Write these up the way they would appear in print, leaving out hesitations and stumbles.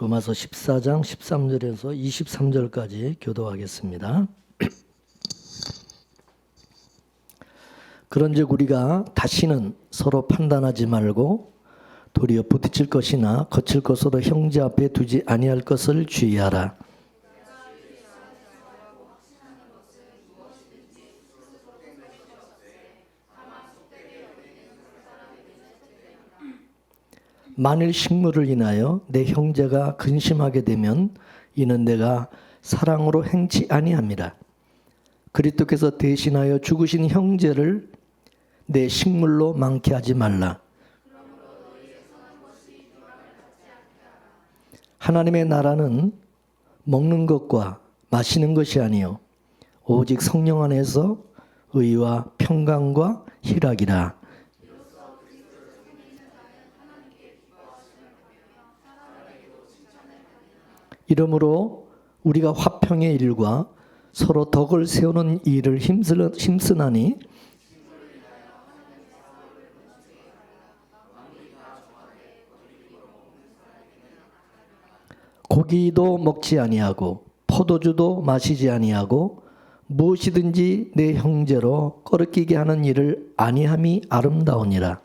로마서 14장 13절에서 23절까지 교도하겠습니다. 그런즉 우리가 다시는 서로 판단하지 말고 도리어 부딪힐 것이나 거칠 것으로 형제 앞에 두지 아니할 것을 주의하라. 만일 식물을 인하여 내 형제가 근심하게 되면 이는 내가 사랑으로 행치 아니함이라. 그리스도께서 대신하여 죽으신 형제를 내 식물로 많게 하지 말라. 하나님의 나라는 먹는 것과 마시는 것이 아니요 오직 성령 안에서 의와 평강과 희락이라. 이러므로 우리가 화평의 일과 서로 덕을 세우는 일을 힘쓰나니 고기도 먹지 아니하고 포도주도 마시지 아니하고 무엇이든지 내 형제로 거르끼게 하는 일을 아니함이 아름다우니라.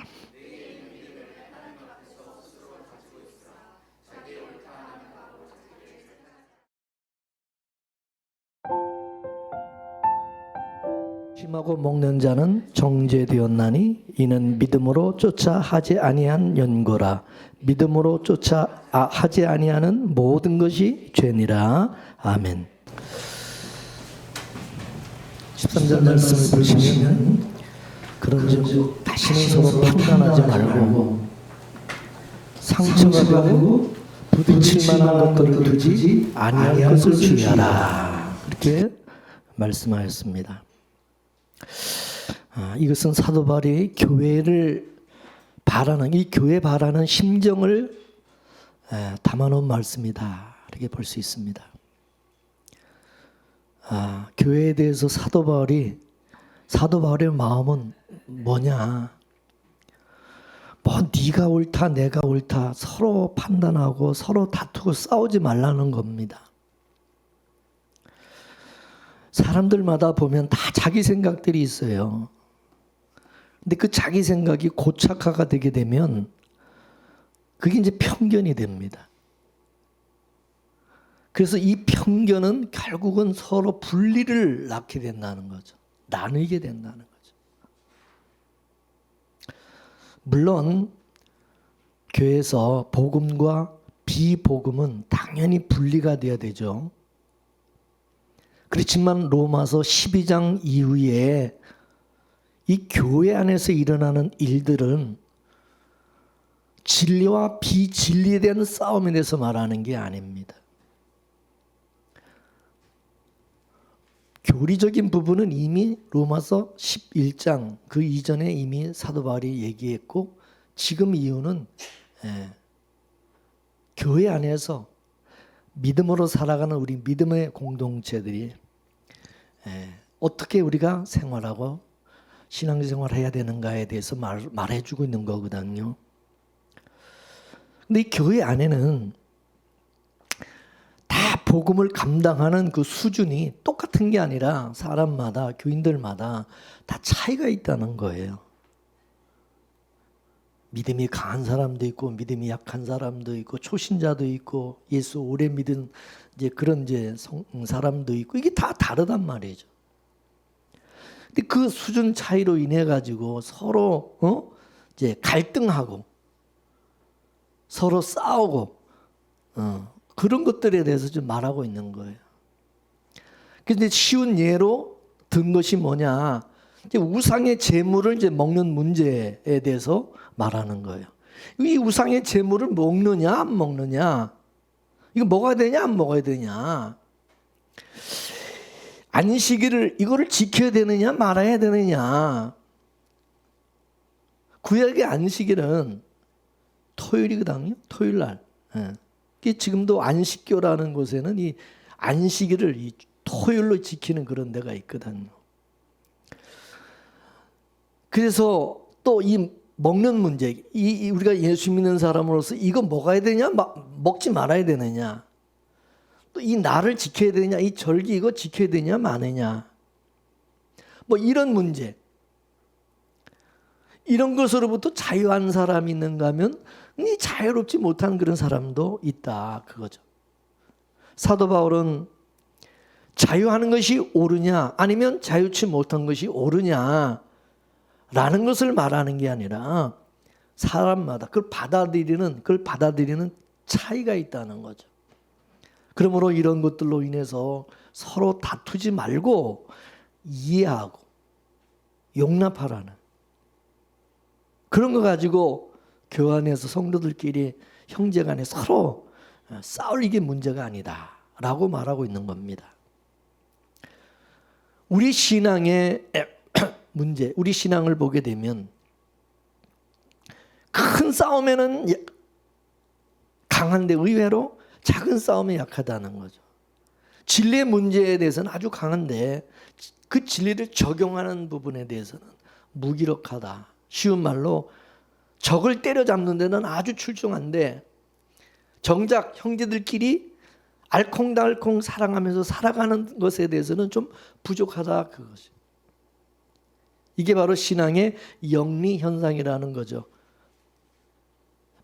심하고 먹는 자는 정죄되었나니 이는 믿음으로 쫓아 하지 아니한 연고라. 믿음으로 쫓아 하지 아니하는 모든 것이 죄니라. 아멘. 13절 말씀을 보시면 그런즉 다시는 서로 판단하지 말고 상처가 되고 부딪힐 만한 것들을 두지 아니할 것을 주의하라. 이렇게 말씀하였습니다. 이것은 사도 바울이 교회를 바라는, 이 교회 바라는 심정을 담아놓은 말씀이다, 이렇게 볼 수 있습니다. 교회에 대해서 사도 바울의 마음은 뭐냐? 뭐 네가 옳다 내가 옳다 서로 판단하고 서로 다투고 싸우지 말라는 겁니다. 사람들마다 보면 다 자기 생각들이 있어요. 근데 그 자기 생각이 고착화가 되게 되면 그게 이제 편견이 됩니다. 그래서 이 편견은 결국은 서로 분리를 낳게 된다는 거죠. 나누게 된다는 거죠. 물론 교회에서 복음과 비복음은 당연히 분리가 돼야 되죠. 그렇지만 로마서 12장 이후에 이 교회 안에서 일어나는 일들은 진리와 비진리에 대한 싸움에 대해서 말하는 게 아닙니다. 교리적인 부분은 이미 로마서 11장 그 이전에 이미 사도 바울이 얘기했고, 지금 이유는 교회 안에서 믿음으로 살아가는 우리 믿음의 공동체들이 어떻게 우리가 생활하고 신앙생활을 해야 되는가에 대해서 말해주고 있는 거거든요. 근데 이 교회 안에는 다 복음을 감당하는 그 수준이 똑같은 게 아니라 사람마다, 교인들마다 다 차이가 있다는 거예요. 믿음이 강한 사람도 있고 믿음이 약한 사람도 있고 초신자도 있고 예수 오래 믿은 이제 그런 사람도 있고, 이게 다 다르단 말이죠. 근데 그 수준 차이로 인해 가지고 서로 이제 갈등하고 서로 싸우고 그런 것들에 대해서 좀 말하고 있는 거예요. 근데 쉬운 예로 든 것이 뭐냐? 이제 우상의 제물을 이제 먹는 문제에 대해서 말하는 거예요. 이 우상의 제물을 먹느냐 안 먹느냐, 이거 먹어야 되냐 안 먹어야 되냐, 안식일을 이거를 지켜야 되느냐 말아야 되느냐. 구약의 안식일은 토요일이거든요. 토요일 날. 지금도 안식교라는 곳에는 이 안식일을 이 토요일로 지키는 그런 데가 있거든요. 그래서 또 이 먹는 문제, 우리가 예수 믿는 사람으로서 이거 먹어야 되냐, 먹지 말아야 되느냐, 또 이 날을 지켜야 되냐, 이 절기 이거 지켜야 되냐 마느냐, 뭐 이런 문제, 이런 것으로부터 자유한 사람이 있는가 하면 이 자유롭지 못한 그런 사람도 있다, 그거죠. 사도 바울은 자유하는 것이 옳으냐 아니면 자유치 못한 것이 옳으냐 라는 것을 말하는 게 아니라 사람마다 그걸 받아들이는 차이가 있다는 거죠. 그러므로 이런 것들로 인해서 서로 다투지 말고 이해하고 용납하라는, 그런 거 가지고 교회 안에서 성도들끼리 형제간에 서로 싸울 이게 문제가 아니다 라고 말하고 있는 겁니다. 우리 신앙의 문제, 우리 신앙을 보게 되면 큰 싸움에는 강한데 의외로 작은 싸움에 약하다는 거죠. 진리의 문제에 대해서는 아주 강한데 그 진리를 적용하는 부분에 대해서는 무기력하다. 쉬운 말로 적을 때려잡는 데는 아주 출중한데 정작 형제들끼리 알콩달콩 사랑하면서 살아가는 것에 대해서는 좀 부족하다, 그것이. 이게 바로 신앙의 영리 현상이라는 거죠.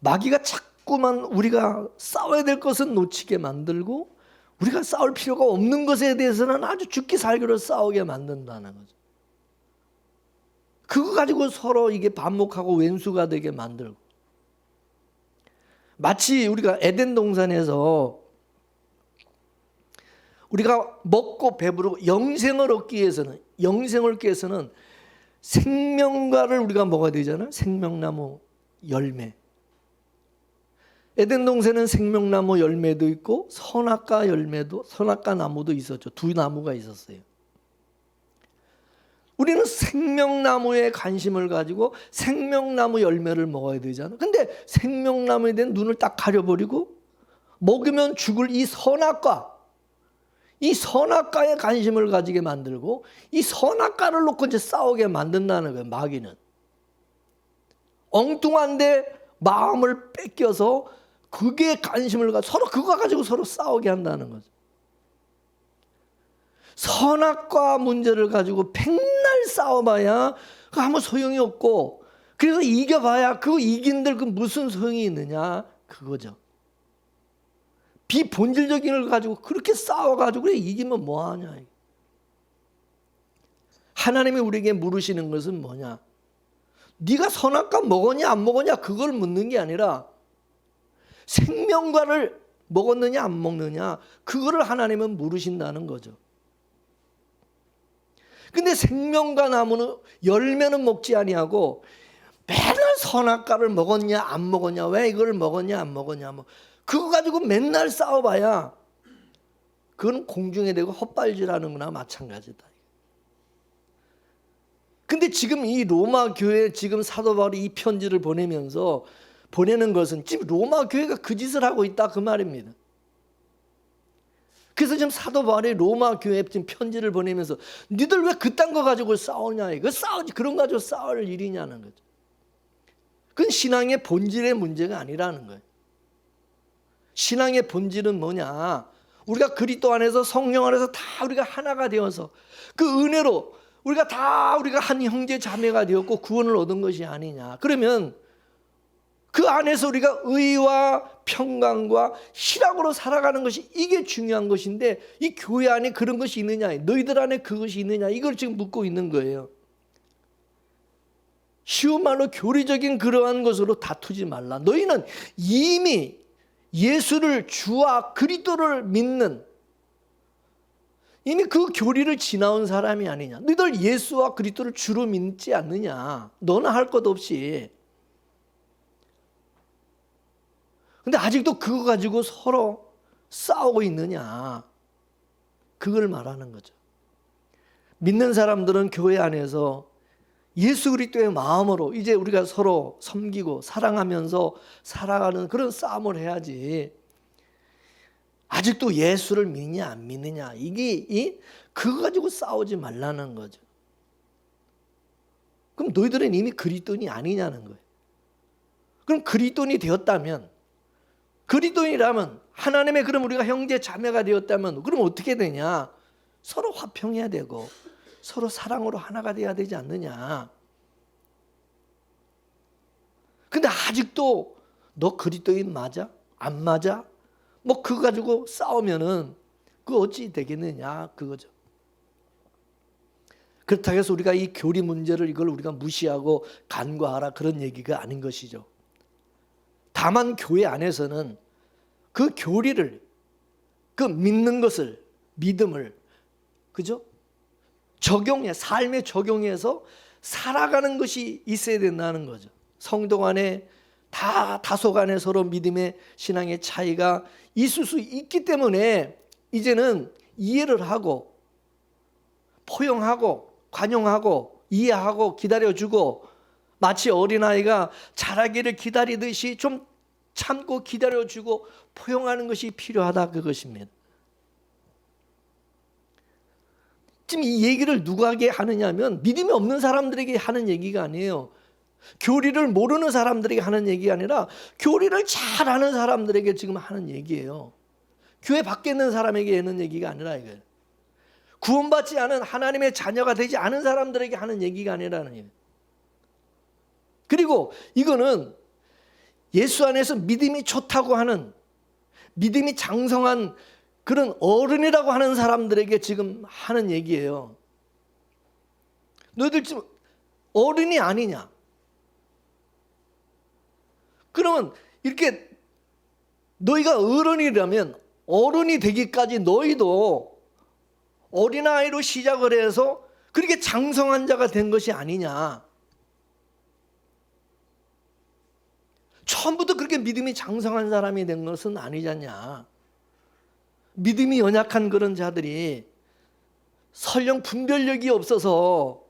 마귀가 자꾸만 우리가 싸워야 될 것은 놓치게 만들고 우리가 싸울 필요가 없는 것에 대해서는 아주 죽기 살기로 싸우게 만든다는 거죠. 그거 가지고 서로 이게 반목하고 왼수가 되게 만들고, 마치 우리가 에덴 동산에서 우리가 먹고 배부르고 영생을 얻기 위해서는 생명과를 우리가 먹어야 되잖아요. 생명나무 열매. 에덴 동산에는 생명나무 열매도 있고 선악과 나무도 있었죠. 두 나무가 있었어요. 우리는 생명나무에 관심을 가지고 생명나무 열매를 먹어야 되잖아요. 근데 생명나무에 대한 눈을 딱 가려버리고 먹으면 죽을 이 선악과에 관심을 가지게 만들고 이 선악과를 놓고 이제 싸우게 만든다는 거예요. 마귀는 엉뚱한데 마음을 뺏겨서 그게 관심을 가지고 서로 그거 가지고 서로 싸우게 한다는 거죠. 선악과 문제를 가지고 백날 싸워봐야 아무 소용이 없고, 그래서 이겨봐야 그거 이긴들 그 무슨 소용이 있느냐, 그거죠. 비본질적인 걸 가지고 그렇게 싸워가지고 그래 이기면 뭐하냐. 하나님이 우리에게 물으시는 것은 뭐냐, 네가 선악과 먹었냐 안 먹었냐 그걸 묻는 게 아니라 생명과를 먹었느냐 안 먹느냐 그거를 하나님은 물으신다는 거죠. 근데 생명과 나무는 열매는 먹지 아니하고 맨날 선악과를 먹었냐 안 먹었냐, 왜 이걸 먹었냐 안 먹었냐, 뭐 그거 가지고 맨날 싸워봐야 그건 공중에 대고 헛발질하는 거나 마찬가지다. 근데 지금 이 로마 교회 지금 사도 바울이 이 편지를 보내는 것은 지금 로마 교회가 그 짓을 하고 있다, 그 말입니다. 그래서 지금 사도 바울이 로마 교회에 지금 편지를 보내면서 니들 왜 그딴 거 가지고 싸우냐, 이거 싸우지, 그런 거 가지고 싸울 일이냐는 거죠. 그건 신앙의 본질의 문제가 아니라는 거예요. 신앙의 본질은 뭐냐, 우리가 그리스도 안에서 성령 안에서 다 우리가 하나가 되어서 그 은혜로 우리가 한 형제 자매가 되었고 구원을 얻은 것이 아니냐. 그러면 그 안에서 우리가 의와 평강과 희락으로 살아가는 것이 이게 중요한 것인데 이 교회 안에 그런 것이 있느냐, 너희들 안에 그것이 있느냐, 이걸 지금 묻고 있는 거예요. 쉬운 말로 교리적인 그러한 것으로 다투지 말라. 너희는 이미 예수를 주와 그리스도를 믿는 이미 그 교리를 지나온 사람이 아니냐. 너희들 예수와 그리스도를 주로 믿지 않느냐. 너는 할 것 없이. 근데 아직도 그거 가지고 서로 싸우고 있느냐, 그걸 말하는 거죠. 믿는 사람들은 교회 안에서 예수 그리스도의 마음으로 이제 우리가 서로 섬기고 사랑하면서 살아가는 그런 싸움을 해야지, 아직도 예수를 믿느냐 안 믿느냐 이게 그거 가지고 싸우지 말라는 거죠. 그럼 너희들은 이미 그리스도인이 아니냐는 거예요. 그럼 그리스도인이 되었다면, 그리스도인이라면, 하나님의 그럼 우리가 형제 자매가 되었다면 그럼 어떻게 되냐? 서로 화평해야 되고 서로 사랑으로 하나가 돼야 되지 않느냐? 근데 아직도 너 그리스도인 맞아? 안 맞아? 뭐 그거 가지고 싸우면은 그거 어찌 되겠느냐 그거죠. 그렇다고 해서 우리가 이 교리 문제를 이걸 우리가 무시하고 간과하라 그런 얘기가 아닌 것이죠. 다만 교회 안에서는 그 교리를, 그 믿는 것을, 믿음을, 그죠? 삶에 적용해서 살아가는 것이 있어야 된다는 거죠. 성도 간에 다소 간에 서로 믿음의 신앙의 차이가 있을 수 있기 때문에 이제는 이해를 하고 포용하고 관용하고 이해하고 기다려주고, 마치 어린아이가 자라기를 기다리듯이 좀 참고 기다려주고 포용하는 것이 필요하다 그것입니다. 지금 이 얘기를 누구에게 하느냐면 믿음이 없는 사람들에게 하는 얘기가 아니에요. 교리를 모르는 사람들에게 하는 얘기가 아니라 교리를 잘 아는 사람들에게 지금 하는 얘기예요. 교회 밖에 있는 사람에게 하는 얘기가 아니라 이거예요. 구원받지 않은 하나님의 자녀가 되지 않은 사람들에게 하는 얘기가 아니라는 얘기예요. 그리고 이거는 예수 안에서 믿음이 좋다고 하는, 믿음이 장성한 그런 어른이라고 하는 사람들에게 지금 하는 얘기예요. 너희들 지금 어른이 아니냐? 그러면 이렇게 너희가 어른이라면 어른이 되기까지 너희도 어린아이로 시작을 해서 그렇게 장성한 자가 된 것이 아니냐? 처음부터 그렇게 믿음이 장성한 사람이 된 것은 아니잖냐? 믿음이 연약한 그런 자들이 설령 분별력이 없어서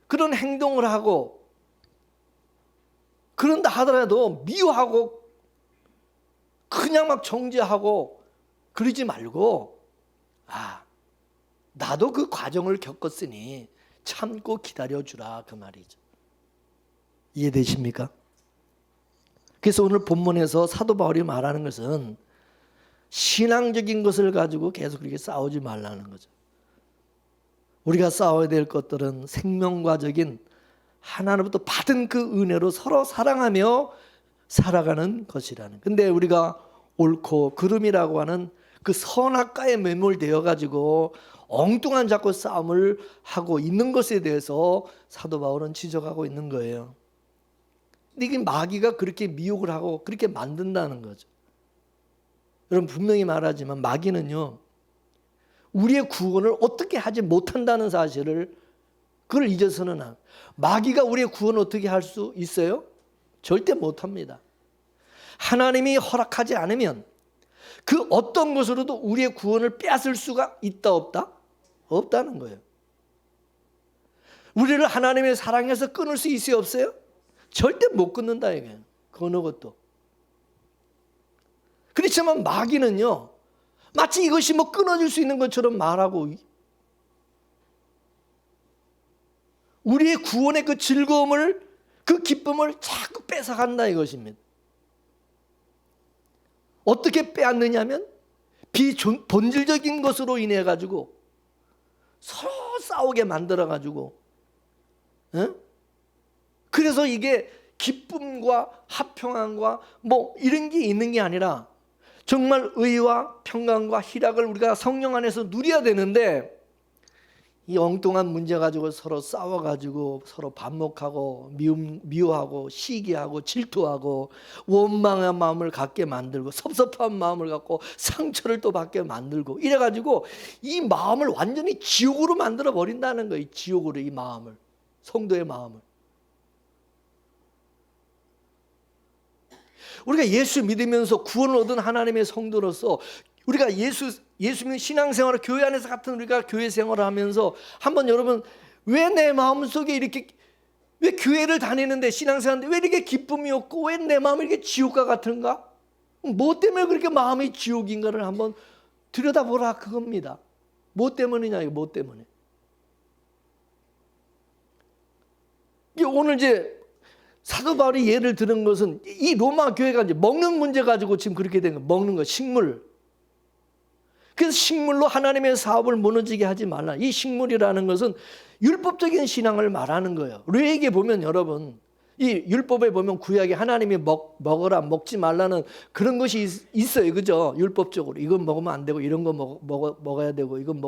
그런 행동을 하고 그런다 하더라도 미워하고 그냥 막 정죄하고 그러지 말고, 나도 그 과정을 겪었으니 참고 기다려주라 그 말이죠. 이해되십니까? 그래서 오늘 본문에서 사도 바울이 말하는 것은 신앙적인 것을 가지고 계속 그렇게 싸우지 말라는 거죠. 우리가 싸워야 될 것들은 생명과적인 하나님부터 받은 그 은혜로 서로 사랑하며 살아가는 것이라는. 근데 우리가 옳고 그름이라고 하는 그 선악과에 매몰되어 가지고 엉뚱한 자꾸 싸움을 하고 있는 것에 대해서 사도 바울은 지적하고 있는 거예요. 근데 이게 마귀가 그렇게 미혹을 하고 그렇게 만든다는 거죠. 여러분 분명히 말하지만 마귀는요, 우리의 구원을 어떻게 하지 못한다는 사실을 그걸 잊어서는 마귀가 우리의 구원을 어떻게 할 수 있어요? 절대 못합니다. 하나님이 허락하지 않으면 그 어떤 것으로도 우리의 구원을 빼앗을 수가 있다 없다? 없다는 거예요. 우리를 하나님의 사랑에서 끊을 수 있어요 없어요? 절대 못 끊는다 이게. 그 어느 것도. 그렇지만 마귀는요, 마치 이것이 뭐 끊어질 수 있는 것처럼 말하고 우리의 구원의 그 즐거움을, 그 기쁨을 자꾸 뺏어간다 이것입니다. 어떻게 빼앗느냐면 비본질적인 것으로 인해 가지고 서로 싸우게 만들어 가지고, 그래서 이게 기쁨과 화평함과 뭐 이런 게 있는 게 아니라 정말 의와 평강과 희락을 우리가 성령 안에서 누려야 되는데, 이 엉뚱한 문제 가지고 서로 싸워가지고 서로 반목하고 미워하고 시기하고 질투하고 원망한 마음을 갖게 만들고 섭섭한 마음을 갖고 상처를 또 받게 만들고 이래가지고 이 마음을 완전히 지옥으로 만들어 버린다는 거예요. 지옥으로 이 마음을, 성도의 마음을. 우리가 예수 믿으면서 구원을 얻은 하나님의 성도로서 우리가 예수 믿는 신앙생활을 교회 안에서 같은 우리가 교회 생활을 하면서 한번 여러분, 왜 내 마음속에 이렇게, 왜 교회를 다니는데 신앙생활인데 왜 이렇게 기쁨이 없고 왜 내 마음이 이렇게 지옥과 같은가? 뭐 때문에 그렇게 마음이 지옥인가를 한번 들여다보라 그겁니다. 뭐 때문이냐 이거 뭐 때문에. 오늘 이제 사도 바울이 예를 드는 것은 이 로마 교회가 이제 먹는 문제 가지고 지금 그렇게 된 거예요. 먹는 거, 식물. 그래서 식물로 하나님의 사업을 무너지게 하지 말라. 이 식물이라는 것은 율법적인 신앙을 말하는 거예요. 레위기에 보면 여러분, 이 율법에 보면 구약에 하나님이 먹어라, 먹지 말라는 그런 것이 있어요. 그죠? 율법적으로. 이건 먹으면 안 되고, 이런 거 먹어야 되고, 이건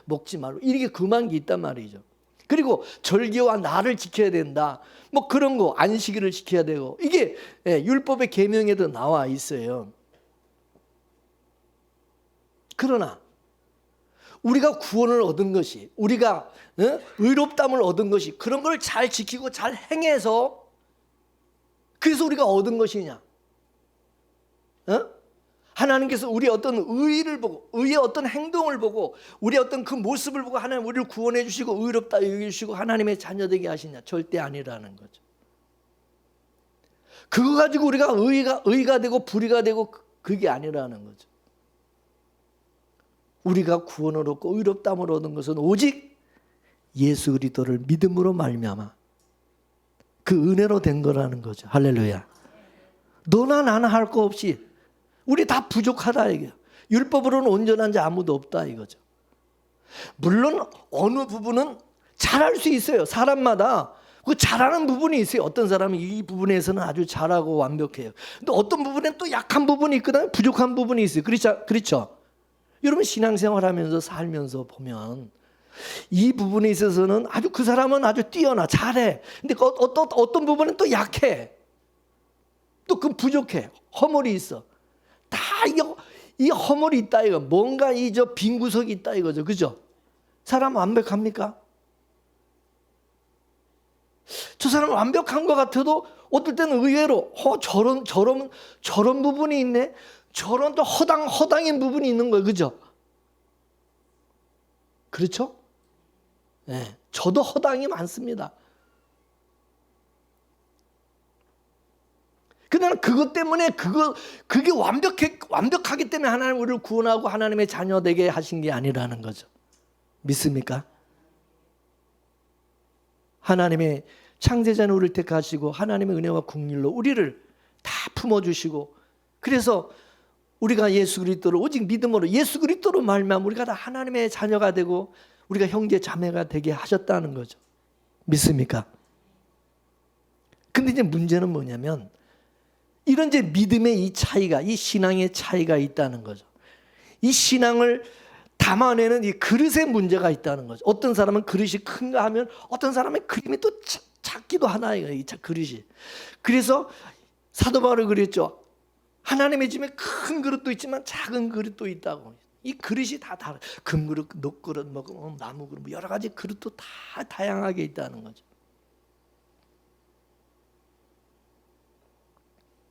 먹지 말고. 이렇게 금한 게 있단 말이죠. 그리고 절기와 날을 지켜야 된다. 뭐 그런 거, 안식일을 지켜야 되고. 이게 율법의 계명에도 나와 있어요. 그러나 우리가 구원을 얻은 것이, 우리가 의롭담을 얻은 것이 그런 걸 잘 지키고 잘 행해서 그래서 우리가 얻은 것이냐? 하나님께서 우리의 어떤 의의를 보고, 의의 어떤 행동을 보고, 우리의 어떤 그 모습을 보고 하나님 우리를 구원해 주시고 의롭다 여기주시고 하나님의 자녀 되게 하시냐? 절대 아니라는 거죠. 그거 가지고 우리가 의가 되고 불의가 되고 그게 아니라는 거죠. 우리가 구원을 얻고 의롭다함을 얻은 것은 오직 예수 그리스도를 믿음으로 말미암아 그 은혜로 된 거라는 거죠. 할렐루야. 너나 나나 할 거 없이 우리 다 부족하다 이게. 율법으로는 온전한 자 아무도 없다 이거죠. 물론 어느 부분은 잘할 수 있어요. 사람마다 그 잘하는 부분이 있어요. 어떤 사람은 이 부분에서는 아주 잘하고 완벽해요. 근데 어떤 부분엔 또 약한 부분이 있거든. 부족한 부분이 있어요. 그렇죠? 여러분 신앙생활하면서 살면서 보면 이 부분에 있어서는 아주 그 사람은 아주 뛰어나 잘해. 근데 어떤 부분은 또 약해. 또 그 부족해. 허물이 있어. 다 이 허물이 있다 이거. 뭔가 이 저 빈 구석이 있다 이거죠. 그죠? 사람 완벽합니까? 저 사람 완벽한 것 같아도 어떨 때는 의외로 저런 부분이 있네. 저런 또 허당인 부분이 있는 거예요. 그죠? 그렇죠? 네, 저도 허당이 많습니다. 그러나 그것 때문에 그게 완벽하기 때문에 하나님 우리를 구원하고 하나님의 자녀 되게 하신 게 아니라는 거죠. 믿습니까? 하나님의 창세자는 우리를 택하시고 하나님의 은혜와 긍휼로 우리를 다 품어주시고 그래서 우리가 예수 그리스도를 오직 믿음으로 예수 그리스도로 말미암아 우리가 다 하나님의 자녀가 되고 우리가 형제 자매가 되게 하셨다는 거죠. 믿습니까? 근데 이제 문제는 뭐냐면 이런 이제 믿음의 이 차이가, 이 신앙의 차이가 있다는 거죠. 이 신앙을 담아내는 이 그릇의 문제가 있다는 거죠. 어떤 사람은 그릇이 큰가 하면 어떤 사람은 그림이 또 작기도 하나 이 그릇이. 그래서 사도 바울이 그랬죠. 하나님의 집에 큰 그릇도 있지만 작은 그릇도 있다고. 이 그릇이 다 다르. 금그릇, 녹그릇, 나무 그릇, 여러 가지 그릇도 다 다양하게 있다는 거죠.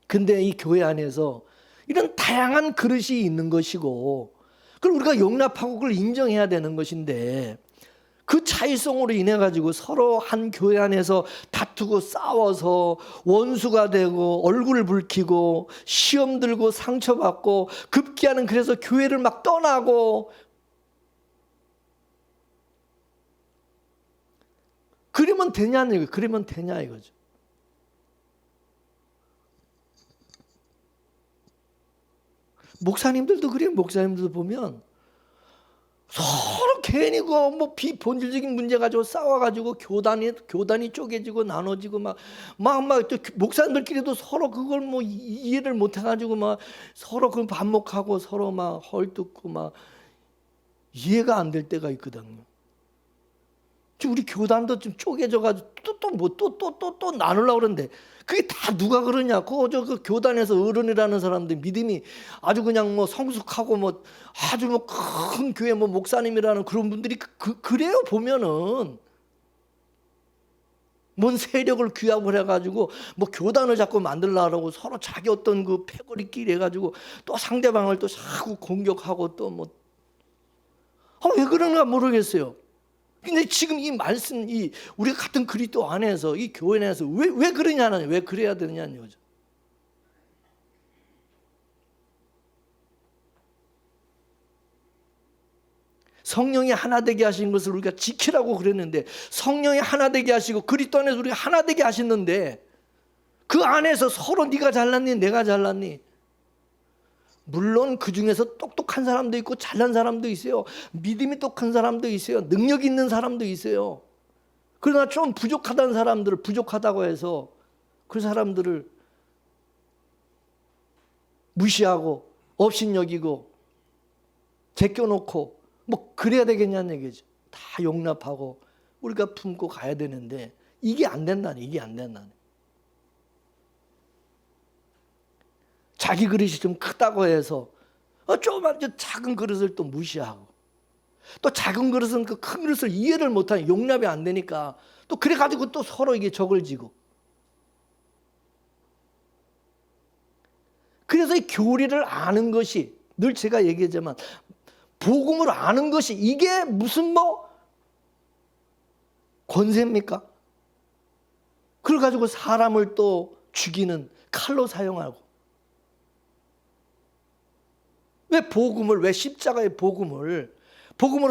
근데 이 교회 안에서 이런 다양한 그릇이 있는 것이고 그걸 우리가 용납하고 그걸 인정해야 되는 것인데 그 차이성으로 인해 가지고 서로 한 교회 안에서 다투고 싸워서 원수가 되고 얼굴을 붉히고 시험 들고 상처받고 급기야는 그래서 교회를 막 떠나고 그러면 되냐는 얘기예요. 그러면 되냐 이거죠. 목사님들도 그래요. 목사님들도 보면 서로 괜히 뭐 비본질적인 문제 가지고 싸워가지고 교단이 쪼개지고 나눠지고 막 목사님들끼리도 서로 그걸 뭐 이해를 못 해가지고 막 서로 그 반목하고 서로 막 헐뜯고 막 이해가 안 될 때가 있거든요. 지금 우리 교단도 좀 쪼개져가지고 또 나누려고 그러는데 그게 다 누가 그러냐? 그 교단에서 어른이라는 사람들 믿음이 아주 그냥 뭐 성숙하고 뭐 아주 뭐 큰 교회 뭐 목사님이라는 그런 분들이 그래요 보면은 뭔 세력을 규합을 해가지고 뭐 교단을 자꾸 만들려고 서로 자기 어떤 그 패거리끼리 해가지고 또 상대방을 또 자꾸 공격하고 또 뭐 왜 그런가 모르겠어요. 근데 지금 이 말씀, 우리가 같은 그리스도 안에서 이 교회 안에서 왜 그러냐는 왜 그래야 되느냐는 거죠. 성령이 하나 되게 하신 것을 우리가 지키라고 그랬는데 성령이 하나 되게 하시고 그리스도 안에서 우리가 하나 되게 하셨는데 그 안에서 서로 네가 잘났니 내가 잘났니. 물론 그 중에서 똑똑한 사람도 있고 잘난 사람도 있어요. 믿음이 똑똑한 사람도 있어요. 능력 있는 사람도 있어요. 그러나 좀 부족하다는 사람들을 부족하다고 해서 그 사람들을 무시하고 업신여기고 제껴놓고 뭐 그래야 되겠냐는 얘기죠. 다 용납하고 우리가 품고 가야 되는데 이게 안 된다니. 이게 안 된다니. 자기 그릇이 좀 크다고 해서 조그만 작은 그릇을 또 무시하고 또 작은 그릇은 그 큰 그릇을 이해를 못하니 용납이 안 되니까 또 그래가지고 또 서로 이게 적을 지고. 그래서 이 교리를 아는 것이 늘 제가 얘기하지만 복음을 아는 것이 이게 무슨 뭐 권세입니까? 그걸 가지고 사람을 또 죽이는 칼로 사용하고. 왜 복음을, 왜 십자가의 복음으로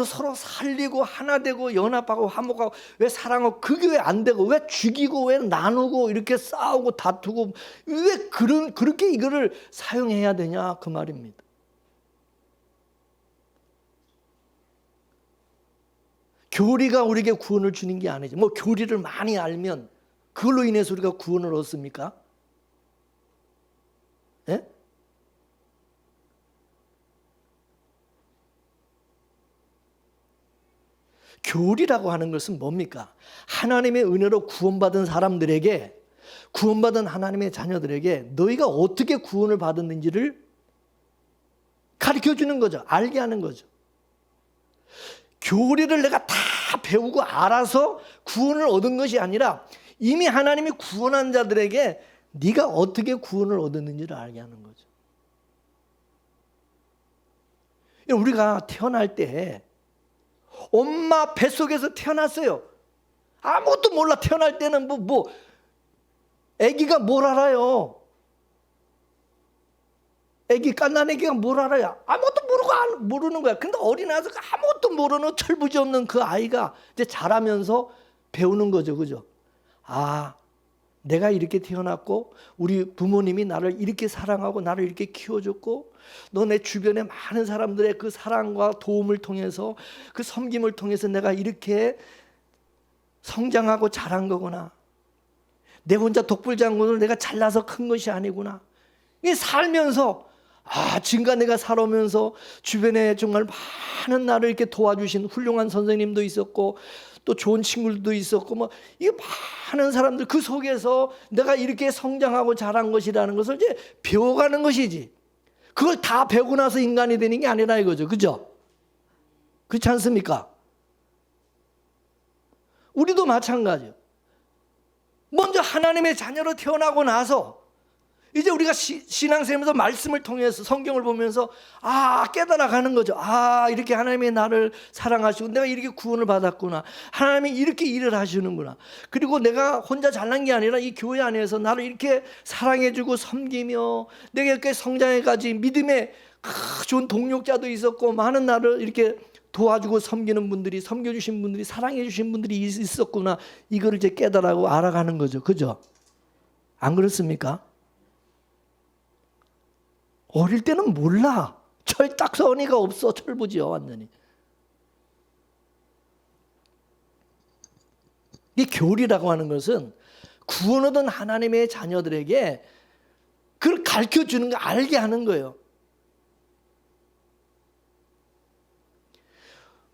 서로 살리고 하나 되고 연합하고 화목하고 왜 사랑하고 그게 왜 안 되고 왜 죽이고 왜 나누고 이렇게 싸우고 다투고 왜 그렇게 이거를 사용해야 되냐 그 말입니다. 교리가 우리에게 구원을 주는 게 아니죠. 뭐 교리를 많이 알면 그걸로 인해서 우리가 구원을 얻습니까? 예? 교리라고 하는 것은 뭡니까? 하나님의 은혜로 구원받은 사람들에게, 구원받은 하나님의 자녀들에게 너희가 어떻게 구원을 받았는지를 가르쳐주는 거죠. 알게 하는 거죠. 교리를 내가 다 배우고 알아서 구원을 얻은 것이 아니라 이미 하나님이 구원한 자들에게 네가 어떻게 구원을 얻었는지를 알게 하는 거죠. 우리가 태어날 때 엄마 뱃속에서 태어났어요. 아무것도 몰라. 태어날 때는 아기가 뭘 알아요? 아기 갓난 아기가 뭘 알아요? 아무것도 모르는 거야. 근데 어린아이가 아무것도 모르는 철부지 없는 그 아이가 이제 자라면서 배우는 거죠, 그죠? 아, 내가 이렇게 태어났고 우리 부모님이 나를 이렇게 사랑하고 나를 이렇게 키워줬고 너 내 주변에 많은 사람들의 그 사랑과 도움을 통해서 그 섬김을 통해서 내가 이렇게 성장하고 자란 거구나. 내 혼자 독불장군을 내가 잘나서 큰 것이 아니구나. 이게 살면서 지금까지 내가 살아오면서 주변에 정말 많은 나를 이렇게 도와주신 훌륭한 선생님도 있었고 또 좋은 친구들도 있었고 이 많은 사람들 그 속에서 내가 이렇게 성장하고 자란 것이라는 것을 이제 배워가는 것이지. 그걸 다 배우고 나서 인간이 되는 게 아니라 이거죠. 그죠? 그렇지 않습니까? 우리도 마찬가지예요. 먼저 하나님의 자녀로 태어나고 나서 이제 우리가 신앙생활에서 말씀을 통해서 성경을 보면서 깨달아가는 거죠. 이렇게 하나님이 나를 사랑하시고 내가 이렇게 구원을 받았구나. 하나님이 이렇게 일을 하시는구나. 그리고 내가 혼자 잘난 게 아니라 이 교회 안에서 나를 이렇게 사랑해주고 섬기며 내가 이렇게 성장해가지 믿음의 좋은 동력자도 있었고 많은 나를 이렇게 도와주고 섬기는 분들이, 섬겨주신 분들이, 사랑해주신 분들이 있었구나. 이거를 이제 깨달아고 알아가는 거죠. 그죠? 안 그렇습니까? 어릴 때는 몰라. 철딱서니가 없어. 철부지요 완전히. 이 교리라고 하는 것은 구원 얻은 하나님의 자녀들에게 그걸 가르쳐주는 거 알게 하는 거예요.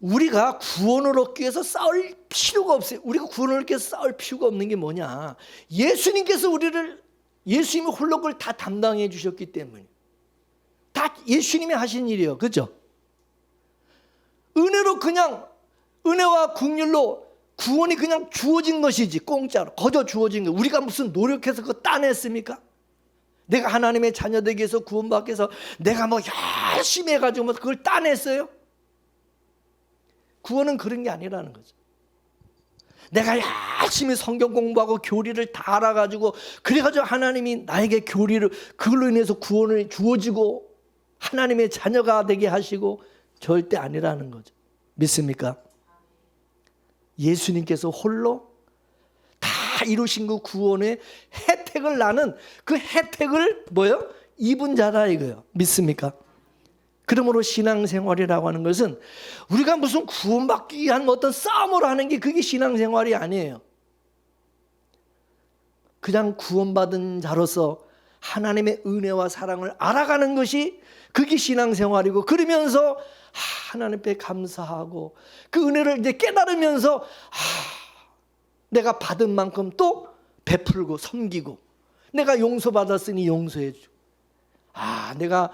우리가 구원을 얻기 위해서 싸울 필요가 없어요. 우리가 구원을 얻기 위해서 싸울 필요가 없는 게 뭐냐. 예수님께서 예수님이 홀로 그걸 다 담당해 주셨기 때문에. 다 예수님이 하신 일이에요. 그죠? 은혜로 그냥 은혜와 긍휼로 구원이 그냥 주어진 것이지 공짜로 거저 주어진 거. 우리가 무슨 노력해서 그거 따냈습니까? 내가 하나님의 자녀 되기 위해서 구원받기 위해서 내가 열심히 해가지고 그걸 따냈어요? 구원은 그런 게 아니라는 거죠. 내가 열심히 성경 공부하고 교리를 다 알아가지고 그래가지고 하나님이 나에게 교리를 그걸로 인해서 구원을 주어지고 하나님의 자녀가 되게 하시고 절대 아니라는 거죠. 믿습니까? 예수님께서 홀로 다 이루신 그 구원의 혜택을 나는 그 혜택을 뭐요? 입은 자다 이거예요. 믿습니까? 그러므로 신앙생활이라고 하는 것은 우리가 무슨 구원받기 위한 어떤 싸움을 하는 게 그게 신앙생활이 아니에요. 그냥 구원받은 자로서 하나님의 은혜와 사랑을 알아가는 것이 그게 신앙생활이고, 그러면서 하나님 앞에 감사하고 그 은혜를 이제 깨달으면서 내가 받은 만큼 또 베풀고 섬기고, 내가 용서받았으니 용서해주고, 내가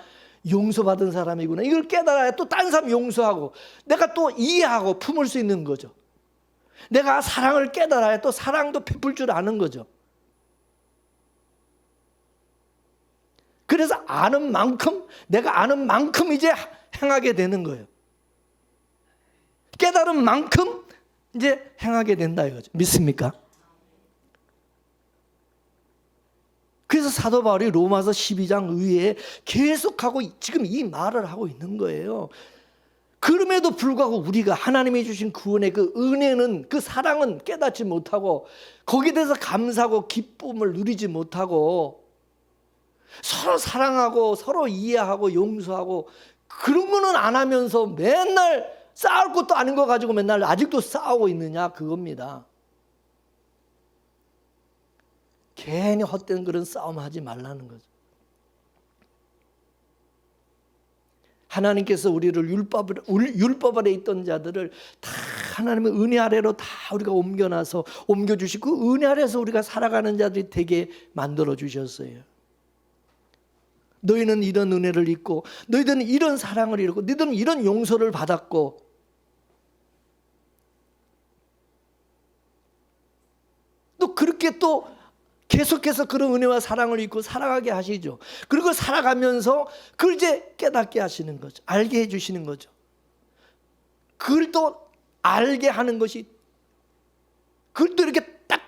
용서받은 사람이구나 이걸 깨달아야 또 다른 사람 용서하고 내가 또 이해하고 품을 수 있는 거죠. 내가 사랑을 깨달아야 또 사랑도 베풀 줄 아는 거죠. 그래서 아는 만큼, 내가 아는 만큼 이제 행하게 되는 거예요. 깨달은 만큼 이제 행하게 된다 이거죠. 믿습니까? 그래서 사도 바울이 로마서 12장 위에 계속하고 지금 이 말을 하고 있는 거예요. 그럼에도 불구하고 우리가 하나님이 주신 구원의 그 은혜는, 그 사랑은 깨닫지 못하고 거기에 대해서 감사하고 기쁨을 누리지 못하고 서로 사랑하고 서로 이해하고 용서하고 그런 거는 안 하면서 맨날 싸울 것도 아닌 거 가지고 맨날 아직도 싸우고 있느냐, 그겁니다. 괜히 헛된 그런 싸움 하지 말라는 거죠. 하나님께서 우리를 율법 아래 있던 자들을 다 하나님의 은혜 아래로 다 우리가 옮겨주시고 그 은혜 아래에서 우리가 살아가는 자들이 되게 만들어 주셨어요. 너희는 이런 은혜를 입고, 너희들은 이런 사랑을 잃고, 너희들은 이런 용서를 받았고, 또 그렇게 또 계속해서 그런 은혜와 사랑을 입고 살아가게 하시죠. 그리고 살아가면서 그걸 이제 깨닫게 하시는 거죠. 알게 해주시는 거죠. 그걸 또 알게 하는 것이, 그걸 또 이렇게 딱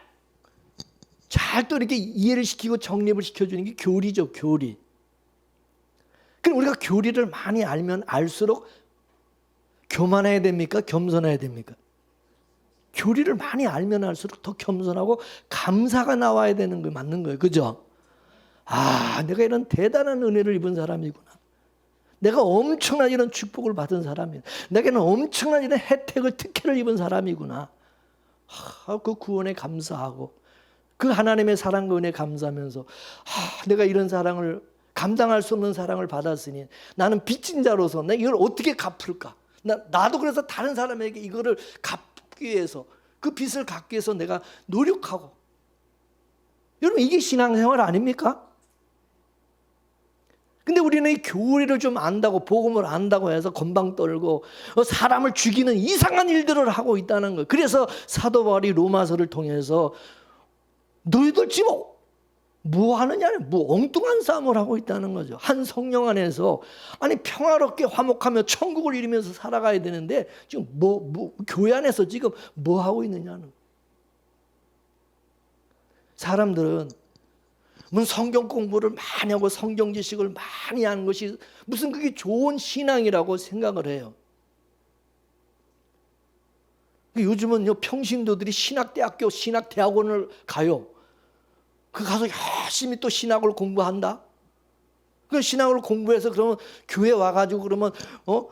잘 또 이렇게 이해를 시키고 정립을 시켜주는 게 교리죠, 교리. 그럼 우리가 교리를 많이 알면 알수록 교만해야 됩니까? 겸손해야 됩니까? 교리를 많이 알면 알수록 더 겸손하고 감사가 나와야 되는 거 맞는 거예요. 그죠? 내가 이런 대단한 은혜를 입은 사람이구나. 내가 엄청난 이런 축복을 받은 사람이구나. 내게는 엄청난 이런 혜택을, 특혜를 입은 사람이구나. 그 구원에 감사하고 그 하나님의 사랑과 은혜에 감사하면서 내가 이런 사랑을, 감당할 수 없는 사랑을 받았으니 나는 빚진 자로서 내가 이걸 어떻게 갚을까? 나도 그래서 다른 사람에게 이거를 갚기 위해서, 그 빚을 갚기 위해서 내가 노력하고. 여러분, 이게 신앙생활 아닙니까? 근데 우리는 이 교리를 좀 안다고, 복음을 안다고 해서 건방 떨고 사람을 죽이는 이상한 일들을 하고 있다는 거예요. 그래서 사도 바울이 로마서를 통해서 너희들 지금 뭐 하느냐, 뭐 엉뚱한 싸움을 하고 있다는 거죠. 한 성령 안에서 평화롭게 화목하며 천국을 이루면서 살아가야 되는데 지금 교회 안에서 지금 뭐 하고 있느냐는. 사람들은 무슨 성경 공부를 많이 하고 성경 지식을 많이 하는 것이 무슨 그게 좋은 신앙이라고 생각을 해요. 요즘은 평신도들이 신학대학교, 신학대학원을 가요. 그 가서 열심히 또 신학을 공부한다. 그 신학을 공부해서 그러면 교회 와가지고 그러면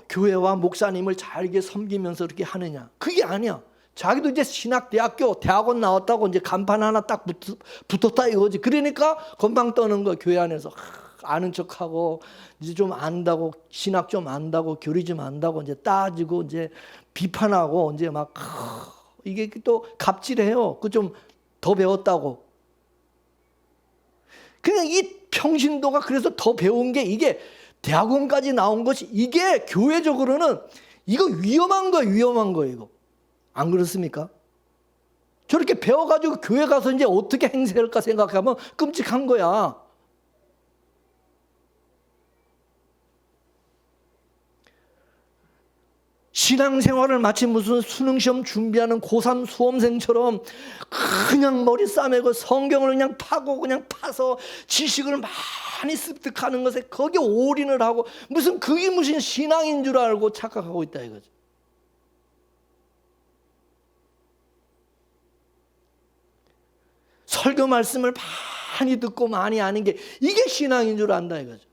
교회와 목사님을 잘게 섬기면서 이렇게 하느냐? 그게 아니야. 자기도 이제 신학대학교, 대학원 나왔다고 이제 간판 하나 딱 붙었다 이거지. 그러니까 건방 떠는 거, 교회 안에서 아는 척하고 이제 좀 안다고, 신학 좀 안다고, 교리 좀 안다고 이제 따지고 이제 비판하고 이제 막 이게 또 갑질해요. 그 좀 더 배웠다고. 그냥 이 평신도가 그래서 더 배운 게 이게 대학원까지 나온 것이 이게 교회적으로는 이거 위험한 거예요, 위험한 거예요, 이거. 안 그렇습니까? 저렇게 배워가지고 교회 가서 이제 어떻게 행세할까 생각하면 끔찍한 거야. 신앙생활을 마치 무슨 수능시험 준비하는 고3 수험생처럼 그냥 머리 싸매고 성경을 그냥 파서 지식을 많이 습득하는 것에 거기에 올인을 하고 그게 무슨 신앙인 줄 알고 착각하고 있다 이거죠. 설교 말씀을 많이 듣고 많이 아는 게 이게 신앙인 줄 안다 이거죠.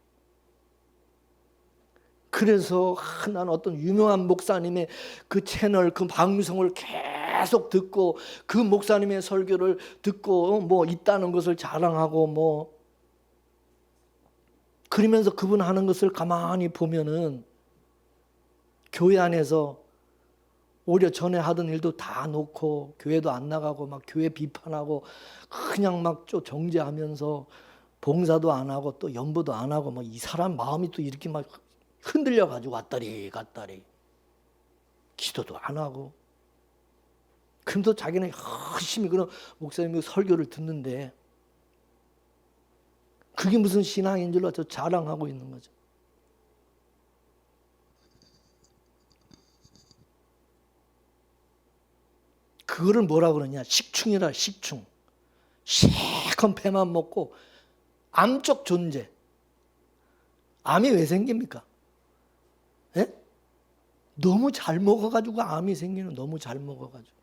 그래서 난 어떤 유명한 목사님의 그 채널, 그 방송을 계속 듣고 그 목사님의 설교를 듣고 뭐 있다는 것을 자랑하고 뭐 그러면서 그분 하는 것을 가만히 보면은 교회 안에서 오히려 전에 하던 일도 다 놓고 교회도 안 나가고 막 교회 비판하고 그냥 막 좀 정죄하면서 봉사도 안 하고 또 연보도 안 하고 막 이 사람 마음이 또 이렇게 막 흔들려 가지고 왔다리 갔다리 기도도 안 하고 그럼도 자기는 열심히 그런 목사님의 설교를 듣는데 그게 무슨 신앙인 줄로 자랑하고 있는 거죠. 그거를 뭐라 그러냐? 식충이라 식충. 시커먼 배만 먹고 암적 존재. 암이 왜 생깁니까? 예? 너무 잘 먹어가지고 암이 생기는 너무 잘 먹어가지고.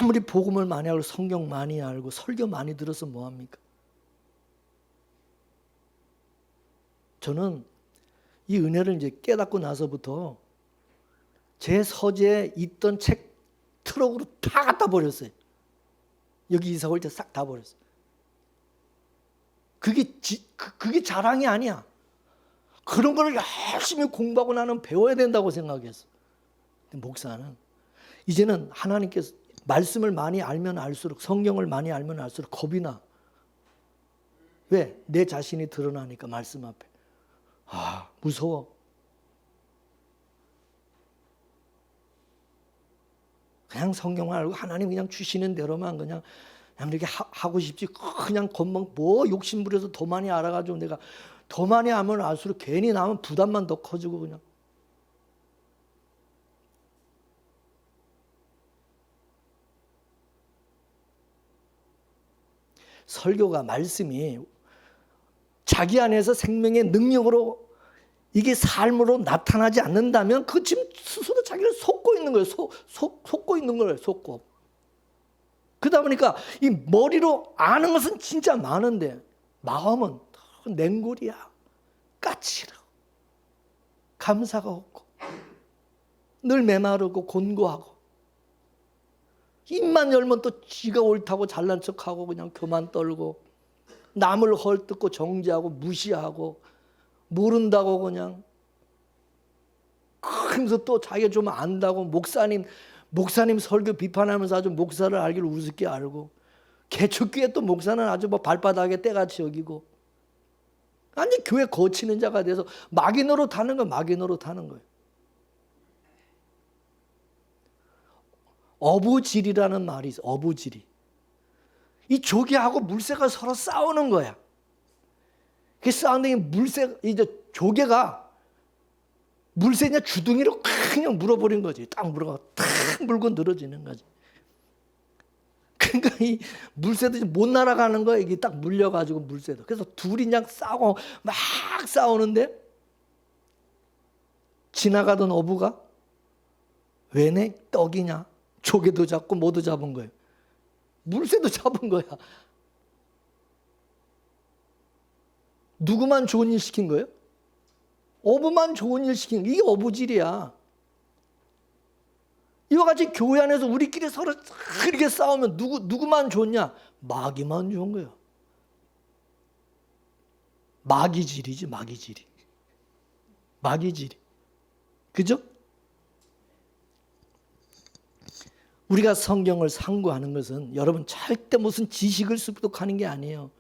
아무리 복음을 많이 알고 성경 많이 알고 설교 많이 들어서 뭐합니까? 저는 이 은혜를 이제 깨닫고 나서부터 제 서재에 있던 책 트럭으로 다 갖다 버렸어요. 여기 이사 올 때 싹 다 버렸어요. 그게 자랑이 아니야. 그런 걸 열심히 공부하고 나는 배워야 된다고 생각했어. 근데 목사는 이제는 하나님께서 말씀을 많이 알면 알수록 성경을 많이 알면 알수록 겁이 나. 왜? 내 자신이 드러나니까 말씀 앞에. 무서워. 그냥 성경을 알고 하나님 그냥 주시는 대로만 그냥 이렇게 하고 싶지. 그냥 겉만 뭐 욕심 부려서 더 많이 알아가지고 내가 더 많이 알면 알수록 괜히 나면 부담만 더 커지고 그냥. 설교가 말씀이 자기 안에서 생명의 능력으로 이게 삶으로 나타나지 않는다면 그 지금 스스로 자기를 속고 있는 거예요. 속고 있는 거예요. 속고. 그러다 보니까 이 머리로 아는 것은 진짜 많은데 마음은 냉골이야. 까칠하고 감사가 없고 늘 메마르고 곤고하고 입만 열면 또 지가 옳다고 잘난 척하고 그냥 교만 떨고 남을 헐뜯고 정죄하고 무시하고 모른다고 그냥 그러면서 또 자기가 좀 안다고 목사님 설교 비판하면서 아주 목사를 알기를 우습게 알고 개척교회 또 목사는 아주 뭐 발바닥에 때같이 여기고 완전 교회 거치는 자가 돼서 마귀 노릇하는 거 마귀 노릇하는 거예요. 어부질이라는 말이 있어. 어부질이. 이 조개하고 물새가 서로 싸우는 거야. 그 싸우는 게 물새 이제 조개가 물새 그냥 주둥이로 그냥 물어버린 거지. 딱 물어가 탁 물고 늘어지는 거지. 그러니까 이 물새도 못 날아가는 거야. 이게 딱 물려가지고 물새도. 그래서 둘이 그냥 싸우고 막 싸우는데 지나가던 어부가 왜네 떡이냐? 조개도 잡고 모두 잡은 거예요. 물새도 잡은 거야. 누구만 좋은 일 시킨 거예요? 어부만 좋은 일 시킨 거예요. 이게 어부질이야. 이와 같이 교회 안에서 우리끼리 서로 이렇게 싸우면 누구만 좋냐? 마귀만 좋은 거예요. 마귀질이지, 마귀질이. 마귀질이. 그죠? 우리가 성경을 상고하는 것은 여러분 절대 무슨 지식을 습득하는 게 아니에요.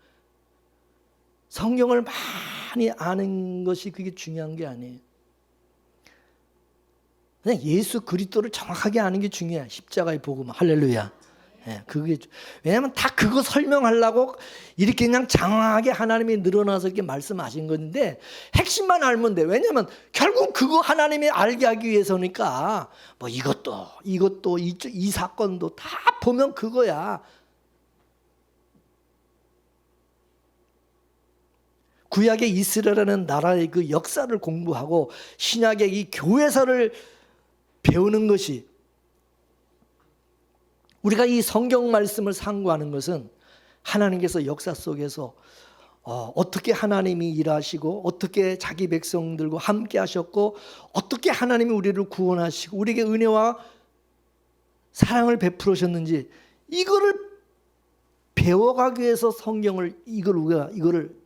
성경을 많이 아는 것이 그게 중요한 게 아니에요. 그냥 예수 그리스도를 정확하게 아는 게 중요해. 십자가의 복음. 할렐루야. 예, 그게 왜냐하면 다 그거 설명하려고 이렇게 그냥 장황하게 하나님이 늘어나서 이렇게 말씀하신 건데 핵심만 알면 돼. 왜냐하면 결국 그거 하나님이 알게 하기 위해서니까 뭐 이것도 이 사건도 다 보면 그거야. 구약의 이스라엘이라는 나라의 그 역사를 공부하고 신약의 이 교회사를 배우는 것이, 우리가 이 성경 말씀을 상고하는 것은 하나님께서 역사 속에서 어떻게 하나님이 일하시고 어떻게 자기 백성들과 함께 하셨고 어떻게 하나님이 우리를 구원하시고 우리에게 은혜와 사랑을 베풀으셨는지 이거를 배워가기 위해서 성경을 이거를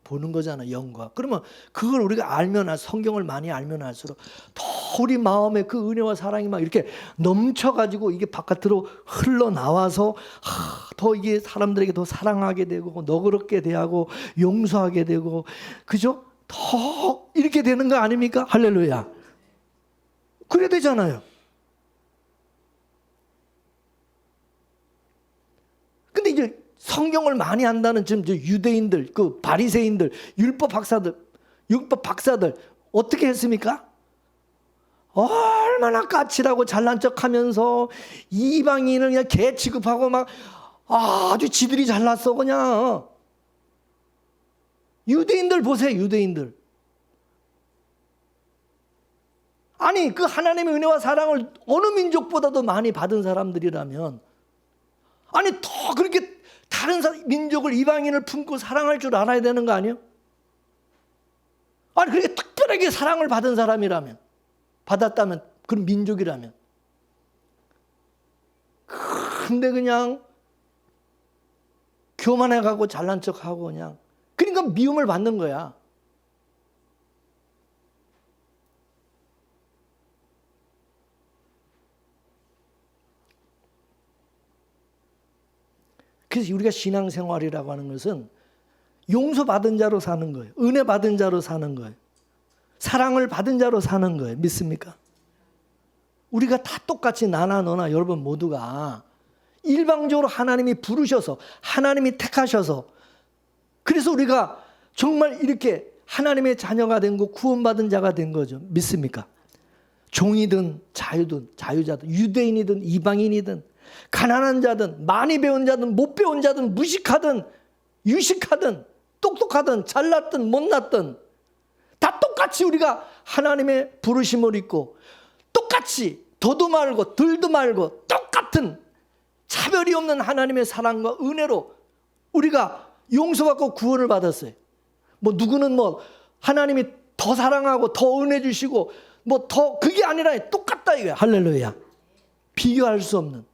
보는 거잖아, 영과. 그러면 그걸 우리가 알면 성경을 많이 알면 알수록 더 우리 마음에 그 은혜와 사랑이 막 이렇게 넘쳐가지고 이게 바깥으로 흘러나와서 더 이게 사람들에게 더 사랑하게 되고 너그럽게 대하고 용서하게 되고, 그죠? 더 이렇게 되는 거 아닙니까? 할렐루야. 그래야 되잖아요. 근데 이제 성경을 많이 안다는 지금 유대인들, 그 바리새인들, 율법 박사들 어떻게 했습니까? 얼마나 까칠하고 잘난 척하면서 이방인을 그냥 개 취급하고 막 아주 지들이 잘났어 그냥. 유대인들 보세요, 유대인들. 아니 그 하나님의 은혜와 사랑을 어느 민족보다도 많이 받은 사람들이라면, 아니 더 그렇게 다른 민족을, 이방인을 품고 사랑할 줄 알아야 되는 거 아니에요? 아니 그렇게 특별하게 사랑을 받은 사람이라면, 받았다면, 그런 민족이라면. 근데 그냥 교만해가고 잘난 척하고 그냥, 그러니까 미움을 받는 거야. 그래서 우리가 신앙생활이라고 하는 것은 용서받은 자로 사는 거예요. 은혜 받은 자로 사는 거예요. 사랑을 받은 자로 사는 거예요. 믿습니까? 우리가 다 똑같이 나나 너나 여러분 모두가 일방적으로 하나님이 부르셔서, 하나님이 택하셔서, 그래서 우리가 정말 이렇게 하나님의 자녀가 된 거, 구원받은 자가 된 거죠. 믿습니까? 종이든 자유자든, 유대인이든 이방인이든, 가난한 자든 많이 배운 자든 못 배운 자든, 무식하든 유식하든 똑똑하든 잘났든 못났든 다 똑같이 우리가 하나님의 부르심을 입고 똑같이 더도 말고 덜도 말고 똑같은 차별이 없는 하나님의 사랑과 은혜로 우리가 용서받고 구원을 받았어요. 뭐 누구는 뭐 하나님이 더 사랑하고 더 은혜 주시고 뭐 더, 그게 아니라 똑같다 이거야. 할렐루야. 비교할 수 없는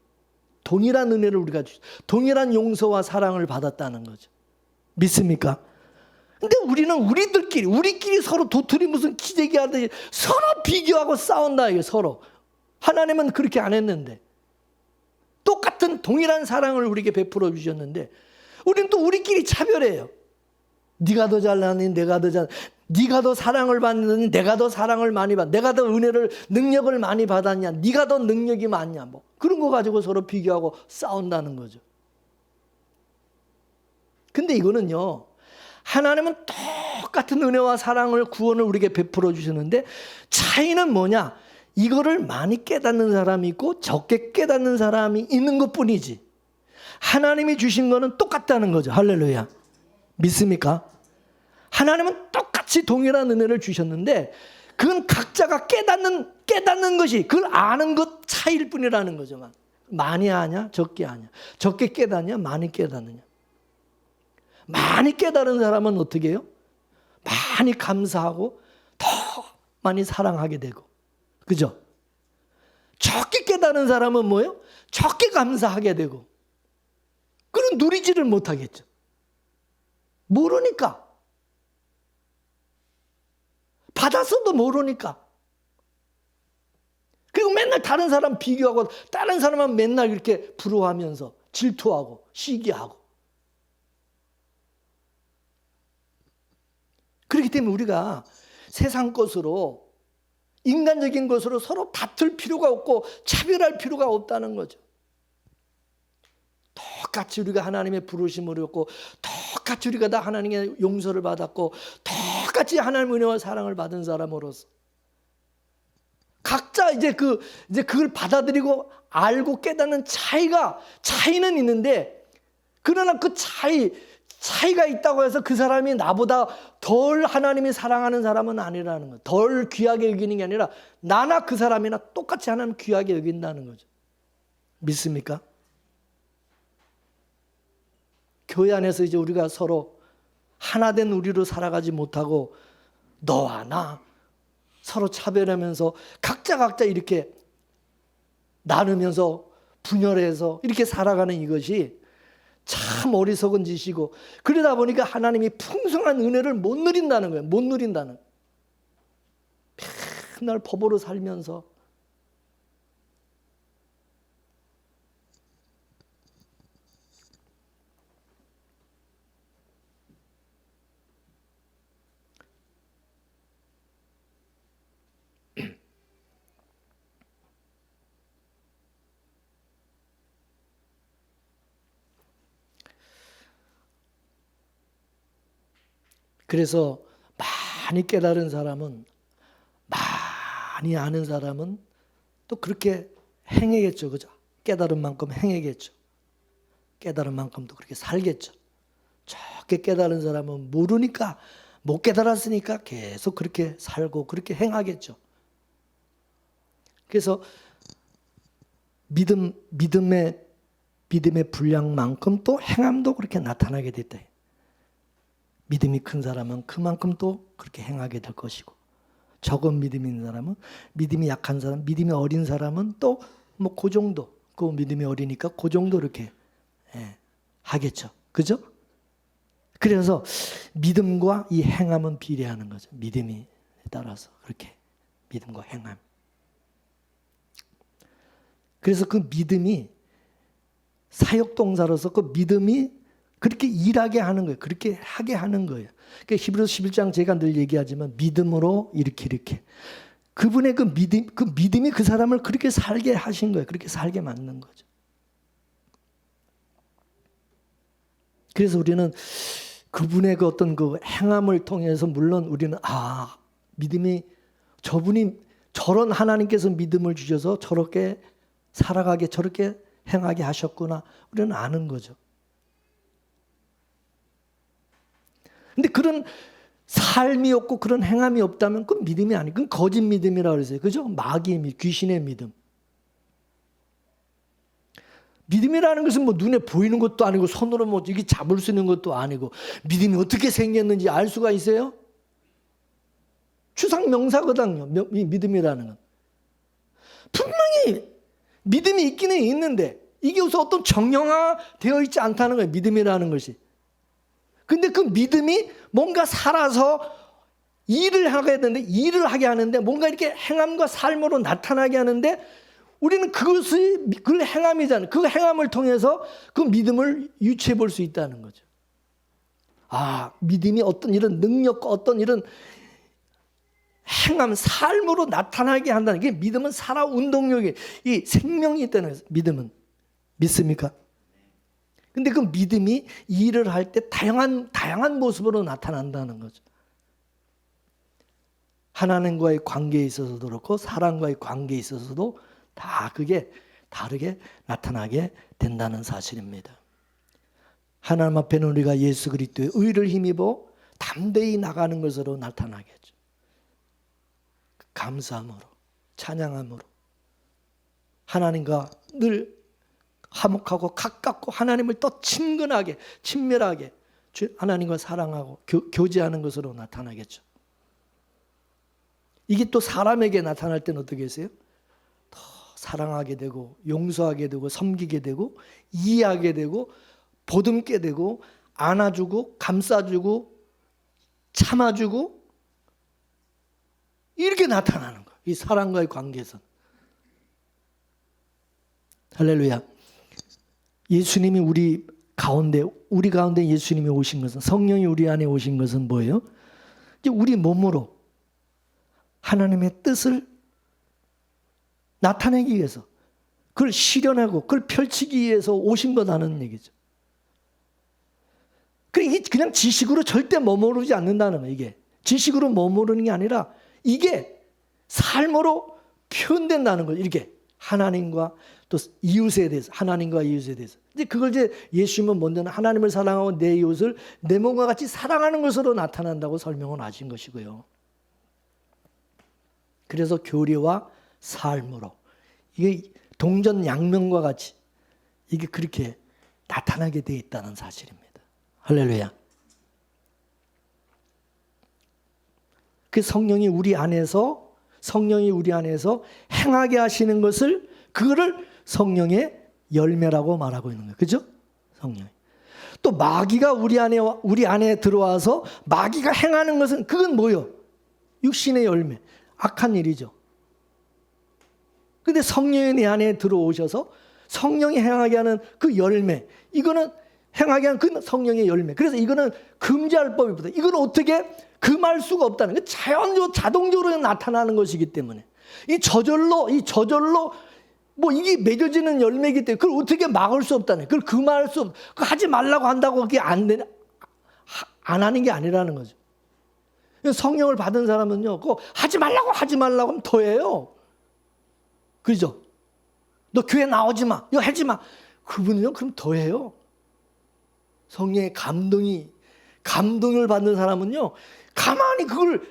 동일한 은혜를 우리가 동일한 용서와 사랑을 받았다는 거죠. 믿습니까? 근데 우리는 우리끼리 서로 도토리 무슨 기재기 하듯이 서로 비교하고 싸운다 이게 서로. 하나님은 그렇게 안 했는데, 똑같은 동일한 사랑을 우리에게 베풀어 주셨는데 우리는 또 우리끼리 차별해요. 네가 더 잘나니 내가 더 잘, 네가 더 사랑을 받느니 내가 더 사랑을 많이 받, 내가 더 능력을 많이 받았냐, 네가 더 능력이 많냐, 뭐 그런 거 가지고 서로 비교하고 싸운다는 거죠. 근데 이거는요, 하나님은 똑같은 은혜와 사랑을, 구원을 우리에게 베풀어 주시는데 차이는 뭐냐? 이거를 많이 깨닫는 사람이 있고 적게 깨닫는 사람이 있는 것뿐이지, 하나님이 주신 거는 똑같다는 거죠. 할렐루야. 믿습니까? 하나님은 똑같이 동일한 은혜를 주셨는데 그건 각자가 깨닫는 것이, 그걸 아는 것 차이일 뿐이라는 거죠. 많이 아냐 적게 아냐, 적게 깨닫냐 많이 깨닫느냐. 많이 깨달은 사람은 어떻게 해요? 많이 감사하고 더 많이 사랑하게 되고, 그죠? 적게 깨달은 사람은 뭐예요? 적게 감사하게 되고, 그건 누리지를 못하겠죠. 모르니까. 받았어도 모르니까. 그리고 맨날 다른 사람 비교하고 다른 사람은 맨날 이렇게 부러워하면서 질투하고 시기하고. 그렇기 때문에 우리가 세상 것으로, 인간적인 것으로 서로 다툴 필요가 없고 차별할 필요가 없다는 거죠. 똑같이 우리가 하나님의 부르심을 얻고 똑같이 우리가 다 하나님의 용서를 받았고 똑같이 하나님의 은혜와 사랑을 받은 사람으로서 각자 이제 그걸 받아들이고 알고 깨닫는 차이는 있는데, 그러나 그 차이, 차이가 있다고 해서 그 사람이 나보다 덜 하나님이 사랑하는 사람은 아니라는 거예요. 덜 귀하게 여기는 게 아니라 나나 그 사람이나 똑같이 하나님 귀하게 여긴다는 거죠. 믿습니까? 교회 안에서 이제 우리가 서로 하나된 우리로 살아가지 못하고 너와 나 서로 차별하면서 각자 이렇게 나누면서 분열해서 이렇게 살아가는 이것이 참 어리석은 짓이고, 그러다 보니까 하나님이 풍성한 은혜를 못 누린다는 거예요. 못 누린다는. 맨날 법으로 살면서 그래서 많이 깨달은 사람은, 많이 아는 사람은 또 그렇게 행하겠죠. 그죠? 깨달은 만큼 행하겠죠. 깨달은 만큼 또 그렇게 살겠죠. 적게 깨달은 사람은 모르니까, 못 깨달았으니까 계속 그렇게 살고 그렇게 행하겠죠. 그래서 믿음의 분량만큼 또 행함도 그렇게 나타나게 됐다. 믿음이 큰 사람은 그만큼 또 그렇게 행하게 될 것이고, 적은 믿음이 있는 사람은, 믿음이 약한 사람, 믿음이 어린 사람은 또 뭐 그 정도, 그 믿음이 어리니까 그 정도 이렇게 하겠죠. 그죠? 그래서 믿음과 이 행함은 비례하는 거죠. 믿음이 따라서 그렇게 믿음과 행함. 그래서 그 믿음이 사역동사로서 그 믿음이 그렇게 일하게 하는 거예요. 그렇게 하게 하는 거예요. 그러니까 히브리서 11장 제가 늘 얘기하지만 믿음으로 이렇게 그분의 그 믿음이 그 사람을 그렇게 살게 하신 거예요. 그렇게 살게 만든 거죠. 그래서 우리는 그분의 그 어떤 그 행함을 통해서 물론 우리는 믿음이 저분이 저런 하나님께서 믿음을 주셔서 저렇게 살아가게 저렇게 행하게 하셨구나. 우리는 아는 거죠. 근데 그런 삶이 없고 그런 행함이 없다면 그건 믿음이 아니고 그건 거짓 믿음이라고 그러세요. 그죠? 마귀의 믿음, 귀신의 믿음. 믿음이라는 것은 뭐 눈에 보이는 것도 아니고 손으로 뭐 이게 잡을 수 있는 것도 아니고 믿음이 어떻게 생겼는지 알 수가 있어요? 추상 명사거든요. 이 믿음이라는 건. 분명히 믿음이 있기는 있는데 이게 우선 어떤 정형화되어 있지 않다는 거예요. 믿음이라는 것이. 근데 그 믿음이 뭔가 살아서 일을 하게 되는데 일을 하게 하는데 뭔가 이렇게 행함과 삶으로 나타나게 하는데 우리는 그것이 그 행함이잖아요. 그 행함을 통해서 그 믿음을 유추해 볼 수 있다는 거죠. 믿음이 어떤 이런 능력과 어떤 이런 행함, 삶으로 나타나게 한다는 게 믿음은 살아 운동력이 이 생명이 있다는 거예요. 믿음은. 믿습니까? 근데 그 믿음이 일을 할 때 다양한 모습으로 나타난다는 거죠. 하나님과의 관계에 있어서도 그렇고 사람과의 관계에 있어서도 다 그게 다르게 나타나게 된다는 사실입니다. 하나님 앞에는 우리가 예수 그리스도의 의를 힘입어 담대히 나가는 것으로 나타나겠죠. 감사함으로, 찬양함으로 하나님과 늘 화목하고 가깝고 하나님을 더 친근하게 친밀하게 하나님과 사랑하고 교제하는 것으로 나타나겠죠. 이게 또 사람에게 나타날 때는 어떻게 했어요? 더 사랑하게 되고 용서하게 되고 섬기게 되고 이해하게 되고 보듬게 되고 안아주고 감싸주고 참아주고 이렇게 나타나는 거예요. 이 사람과의 관계에서. 할렐루야. 예수님이 우리 가운데 예수님이 오신 것은, 성령이 우리 안에 오신 것은 뭐예요? 이제 우리 몸으로 하나님의 뜻을 나타내기 위해서, 그걸 실현하고 그걸 펼치기 위해서 오신 거라는 얘기죠. 이게 그냥 지식으로 절대 머무르지 않는다는 거예요. 이게 지식으로 머무르는 게 아니라 이게 삶으로 표현된다는 거예요. 이렇게 하나님과 또 이웃에 대해서, 하나님과 이웃에 대해서. 이제 그걸 이제 예수님은 먼저는 하나님을 사랑하고 내 이웃을 내 몸과 같이 사랑하는 것으로 나타난다고 설명을 하신 것이고요. 그래서 교리와 삶으로 이게 동전양면과 같이 이게 그렇게 나타나게 되어 있다는 사실입니다. 할렐루야. 그 성령이 우리 안에서 행하게 하시는 것을, 그거를 성령의 열매라고 말하고 있는 거예요. 그죠? 성령. 또 마귀가 우리 안에 들어와서 마귀가 행하는 것은, 그건 뭐요? 육신의 열매. 악한 일이죠. 근데 성령이 내 안에 들어오셔서 성령이 행하게 하는 그 열매, 이거는 행하게 하는 그 성령의 열매. 그래서 이거는 금지할 법이 없다. 이건 어떻게 금할 수가 없다는 거예요. 자동적으로 나타나는 것이기 때문에. 이 저절로 뭐 이게 맺어지는 열매이기 때문에 그걸 어떻게 막을 수 없다는 거예요. 그걸 금할 수 없. 하지 말라고 한다고 그게 안 하는 게 아니라는 거죠. 성령을 받은 사람은요, 그거 하지 말라고 하면 더해요. 그죠? 너 교회 나오지 마. 이거 하지 마. 그분은요, 그럼 더해요. 성령의 감동을 받는 사람은요, 가만히 그걸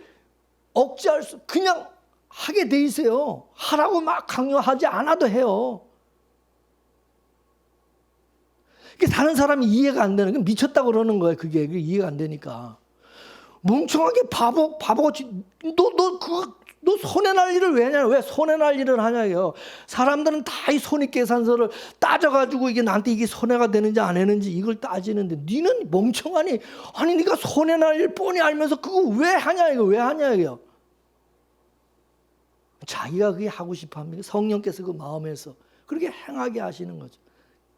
억제할 수, 그냥 하게 돼 있어요. 하라고 막 강요하지 않아도 해요. 다른 사람이 이해가 안 되는, 미쳤다고 그러는 거예요. 그게 이해가 안 되니까. 멍청하게 바보같이, 너 손해 날 일을 왜 하냐? 왜 손해 날 일을 하냐요? 사람들은 다 이 손익계산서를 따져가지고 이게 나한테 이게 손해가 되는지 안 되는지 이걸 따지는데, 니는 멍청하니, 아니 네가 손해 날 일 뻔히 알면서 그거 왜 하냐 이거, 왜 하냐 이거. 자기가 그게 하고 싶어 합니다. 성령께서 그 마음에서 그렇게 행하게 하시는 거죠.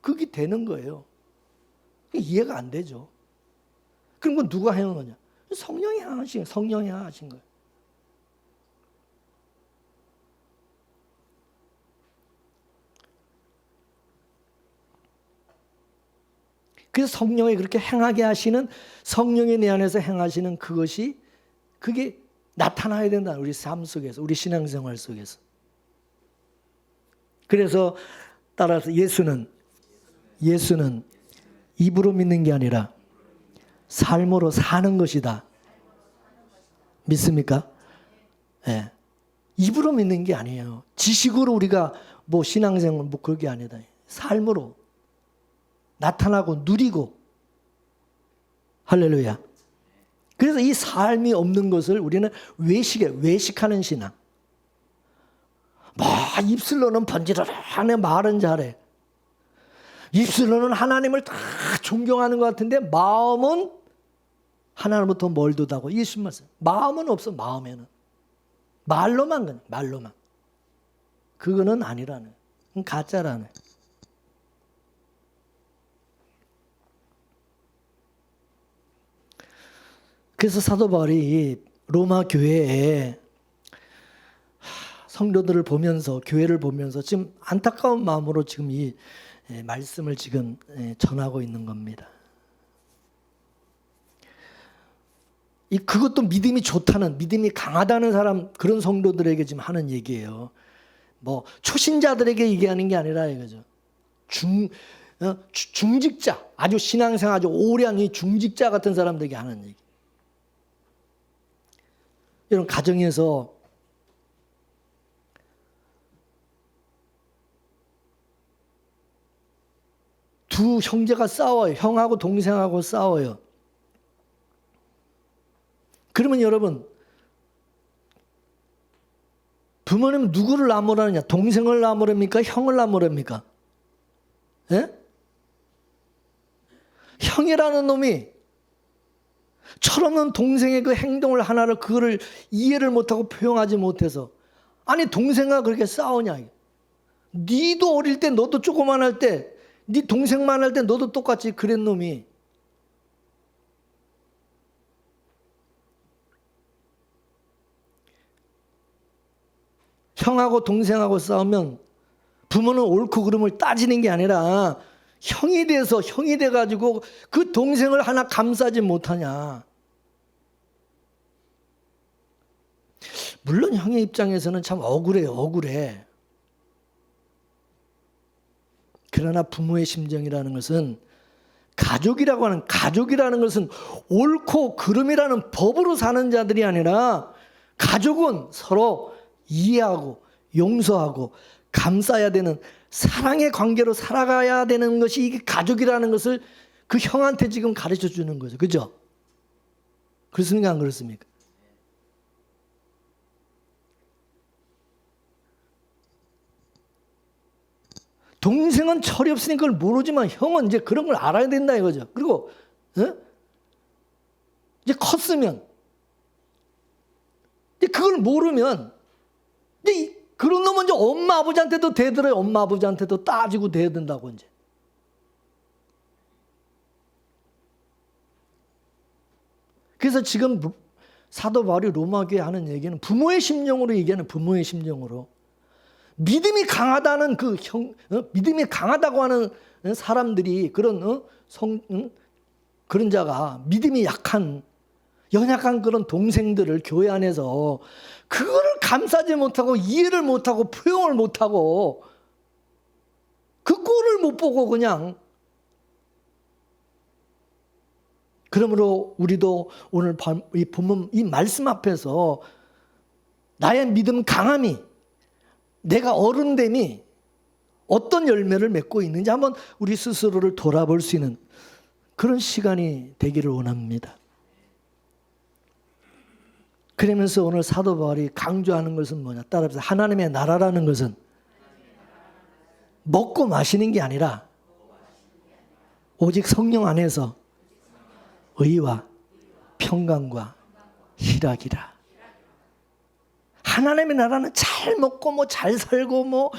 그게 되는 거예요. 이해가 안 되죠. 그럼 그 누가 행한 거냐? 성령이 행하신 거예요. 그래서 성령이 그렇게 행하게 하시는, 성령이 내 안에서 행하시는 그게 나타나야 된다. 우리 삶 속에서, 우리 신앙생활 속에서. 그래서 따라서 예수는 입으로 믿는 게 아니라 삶으로 사는 것이다. 믿습니까? 네. 입으로 믿는 게 아니에요. 지식으로 우리가 뭐 신앙생활 뭐 그런 게 아니다. 삶으로 나타나고 누리고. 할렐루야. 그래서 이 삶이 없는 것을 우리는 외식하는 신앙. 입술로는 번지르르하네, 말은 잘해. 입술로는 하나님을 다 존경하는 것 같은데 마음은 하나님부터 멀도다고 예수님 말씀. 마음은 없어. 마음에는 말로만 그냥 말로만. 그거는 아니라는, 가짜라는. 그래서 사도 바울이 로마 교회에 성도들을 보면서, 교회를 보면서 지금 안타까운 마음으로 지금 이 말씀을 지금 전하고 있는 겁니다. 그것도 믿음이 좋다는, 믿음이 강하다는 사람, 그런 성도들에게 지금 하는 얘기예요. 뭐 초신자들에게 얘기하는 게 아니라 이거죠. 중직자, 아주 신앙생활 아주 오래 한 이 중직자 같은 사람들에게 하는 얘기. 이런 가정에서 두 형제가 싸워요. 형하고 동생하고 싸워요. 그러면 여러분, 부모님 누구를 나무라느냐? 동생을 나무랍니까? 형을 나무랍니까? 예? 형이라는 놈이 철없는 동생의 그 행동을 하나를, 그거를 이해를 못하고 표현하지 못해서, 아니 동생과 그렇게 싸우냐? 니도 어릴 때, 너도 조그만할 때, 네 동생만 할 때 너도 똑같이 그런 놈이. 형하고 동생하고 싸우면 부모는 옳고 그름을 따지는 게 아니라 형이 돼가지고 그 동생을 하나 감싸지 못하냐. 물론 형의 입장에서는 참 억울해. 그러나 부모의 심정이라는 것은 가족이라는 것은 옳고 그름이라는 법으로 사는 자들이 아니라 가족은 서로 이해하고 용서하고 감싸야 되는 사랑의 관계로 살아가야 되는 것이 이게 가족이라는 것을 그 형한테 지금 가르쳐 주는 거죠. 그죠? 그렇습니까? 안 그렇습니까? 동생은 철이 없으니까 그걸 모르지만 형은 이제 그런 걸 알아야 된다 이거죠. 그리고 이제 컸으면 이제 그걸 모르면 이제 그런 놈은 이제 엄마 아버지한테도 대들어요. 엄마 아버지한테도 따지고 대든다고 이제. 그래서 지금 사도 바울이 로마교회 하는 얘기는 부모의 심령으로 얘기하는 부모의 심령으로. 믿음이 강하다는 믿음이 강하다고 하는 사람들이 그런 그런 자가 믿음이 약한 연약한 그런 동생들을 교회 안에서 그거를 감싸지 못하고 이해를 못하고 포용을 못하고 그 꼴을 못 보고 그냥 그러므로 우리도 오늘 이 본문 이 말씀 앞에서 나의 믿음 강함이 내가 어른됨이 어떤 열매를 맺고 있는지 한번 우리 스스로를 돌아볼 수 있는 그런 시간이 되기를 원합니다. 그러면서 오늘 사도 바울이 강조하는 것은 뭐냐? 따라서 하나님의 나라라는 것은 먹고 마시는 게 아니라 오직 성령 안에서 의와 평강과 희락이라. 하나님의 나라는 잘 먹고 뭐 잘 살고 뭐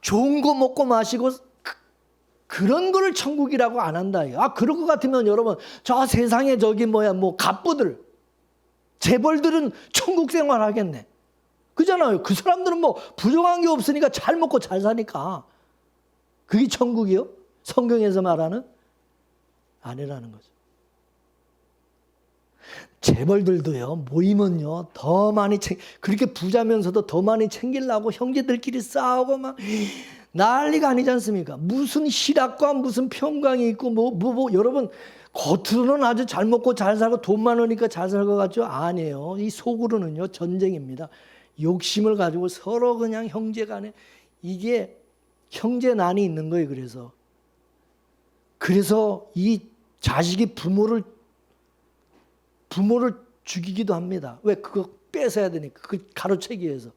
좋은 거 먹고 마시고 그런 거를 천국이라고 안 한다. 그럴 것 같으면 여러분 저 세상에 저기 뭐 갑부들 재벌들은 천국 생활 하겠네. 그잖아요. 그 사람들은 뭐 부족한 게 없으니까 잘 먹고 잘 사니까 그게 천국이요? 성경에서 말하는 아니라는 거죠. 재벌들도요 모이면요 더 많이 그렇게 부자면서도 더 많이 챙기려고 형제들끼리 싸우고 막 난리가 아니지 않습니까? 무슨 희락과 무슨 평강이 있고 뭐 여러분 겉으로는 아주 잘 먹고 잘 살고 돈 많으니까 잘 살 것 같죠? 아니에요. 이 속으로는요 전쟁입니다. 욕심을 가지고 서로 그냥 형제간에 이게 형제난이 있는 거예요. 그래서 이 자식이 부모를 죽이기도 합니다. 왜? 그거 뺏어야 되니까. 그 가로채기 위해서.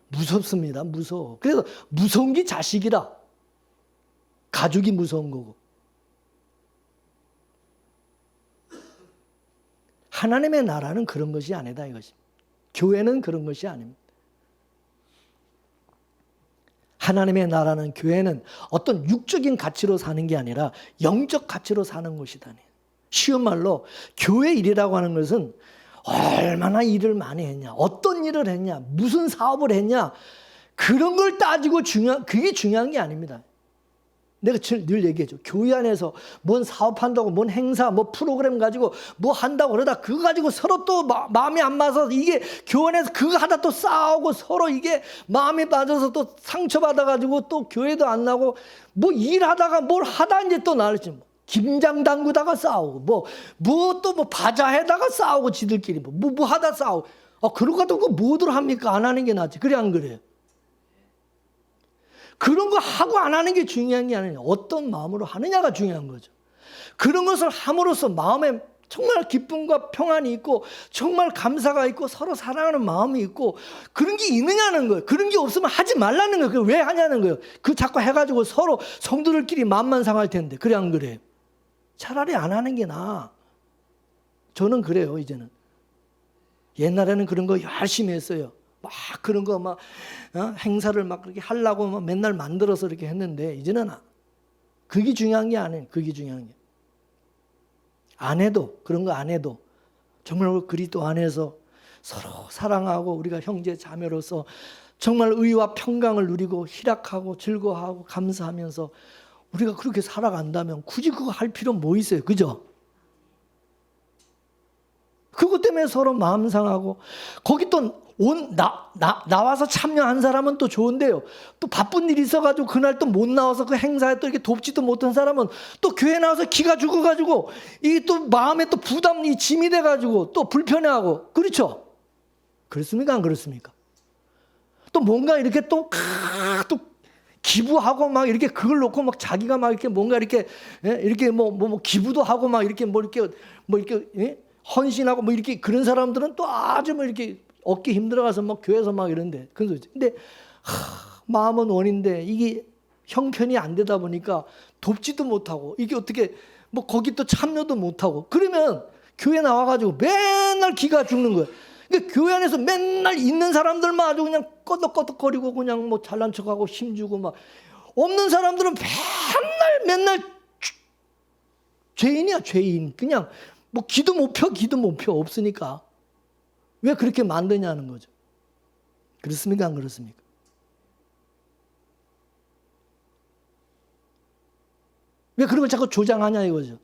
무섭습니다. 무서워. 그래서 무서운 게 자식이라. 가족이 무서운 거고. 하나님의 나라는 그런 것이 아니다 이것입니다. 교회는 그런 것이 아닙니다. 하나님의 나라는 교회는 어떤 육적인 가치로 사는 게 아니라 영적 가치로 사는 것이다. 쉬운 말로 교회 일이라고 하는 것은 얼마나 일을 많이 했냐, 어떤 일을 했냐, 무슨 사업을 했냐 그런 걸 따지고 그게 중요한 게 아닙니다. 내가 늘 얘기해줘. 교회 안에서 뭔 사업한다고 뭔 행사 뭐 프로그램 가지고 뭐 한다고 그러다 그거 가지고 서로 또 마음이 안 맞아서 이게 교회 안에서 그거 하다 또 싸우고 서로 이게 마음이 빠져서 또 상처받아가지고 또 교회도 안 나고 뭐 일하다가 뭘 하다 이제 또 나를지 뭐. 김장 담그다가 싸우고 뭐 바자해다가 싸우고 지들끼리 뭐 하다 싸우고 그런 거 갖고 뭐들 합니까? 안 하는 게 낫지. 그래 안 그래요? 그런 거 하고 안 하는 게 중요한 게 아니에요. 어떤 마음으로 하느냐가 중요한 거죠. 그런 것을 함으로써 마음에 정말 기쁨과 평안이 있고 정말 감사가 있고 서로 사랑하는 마음이 있고 그런 게 있느냐는 거예요. 그런 게 없으면 하지 말라는 거예요. 왜 하냐는 거예요. 그 자꾸 해가지고 서로 성도들끼리 마음만 상할 텐데. 그래 안 그래요? 차라리 안 하는 게 나아. 저는 그래요, 이제는. 옛날에는 그런 거 열심히 했어요. 막 그런 거 막 행사를 막 그렇게 하려고 막 맨날 만들어서 이렇게 했는데 이제는 그게 중요한 게 아니에요. 그게 중요한 게. 안 해도 그런 거 안 해도 정말 그리스도 안에서 서로 사랑하고 우리가 형제 자매로서 정말 의와 평강을 누리고 희락하고 즐거워하고 감사하면서 우리가 그렇게 살아간다면 굳이 그거 할 필요 뭐 있어요? 그죠? 그것 때문에 서로 마음 상하고 거기 또 나와서 참여한 사람은 또 좋은데요. 또 바쁜 일이 있어가지고 그날 또 못 나와서 그 행사에 또 이렇게 돕지도 못한 사람은 또 교회 나와서 기가 죽어가지고 이게 또 마음에 또 부담이 짐이 돼가지고 또 불편해하고 그렇죠? 그렇습니까? 안 그렇습니까? 또 뭔가 이렇게 또 기부하고 막 이렇게 그걸 놓고 막 자기가 막 이렇게 뭔가 이렇게 이렇게 뭐 기부도 하고 막 이렇게 뭐 이렇게 헌신하고 뭐 이렇게 그런 사람들은 또 아주 뭐 이렇게 얻기 힘들어가서 막 교회에서 막 이런데 근데 마음은 원인데 이게 형편이 안 되다 보니까 돕지도 못하고 이게 어떻게 뭐 거기 또 참여도 못하고 그러면 교회 나와가지고 맨날 기가 죽는 거예요. 그러니까 교회 안에서 맨날 있는 사람들만 아주 그냥 꺼덕꺼덕거리고 그냥 뭐 잘난 척하고 힘주고 막 없는 사람들은 맨날 죄인이야 죄인. 그냥 뭐 기도 못 펴 없으니까 왜 그렇게 만드냐는 거죠. 그렇습니까? 안 그렇습니까? 왜 그런 걸 자꾸 조장하냐 이거죠.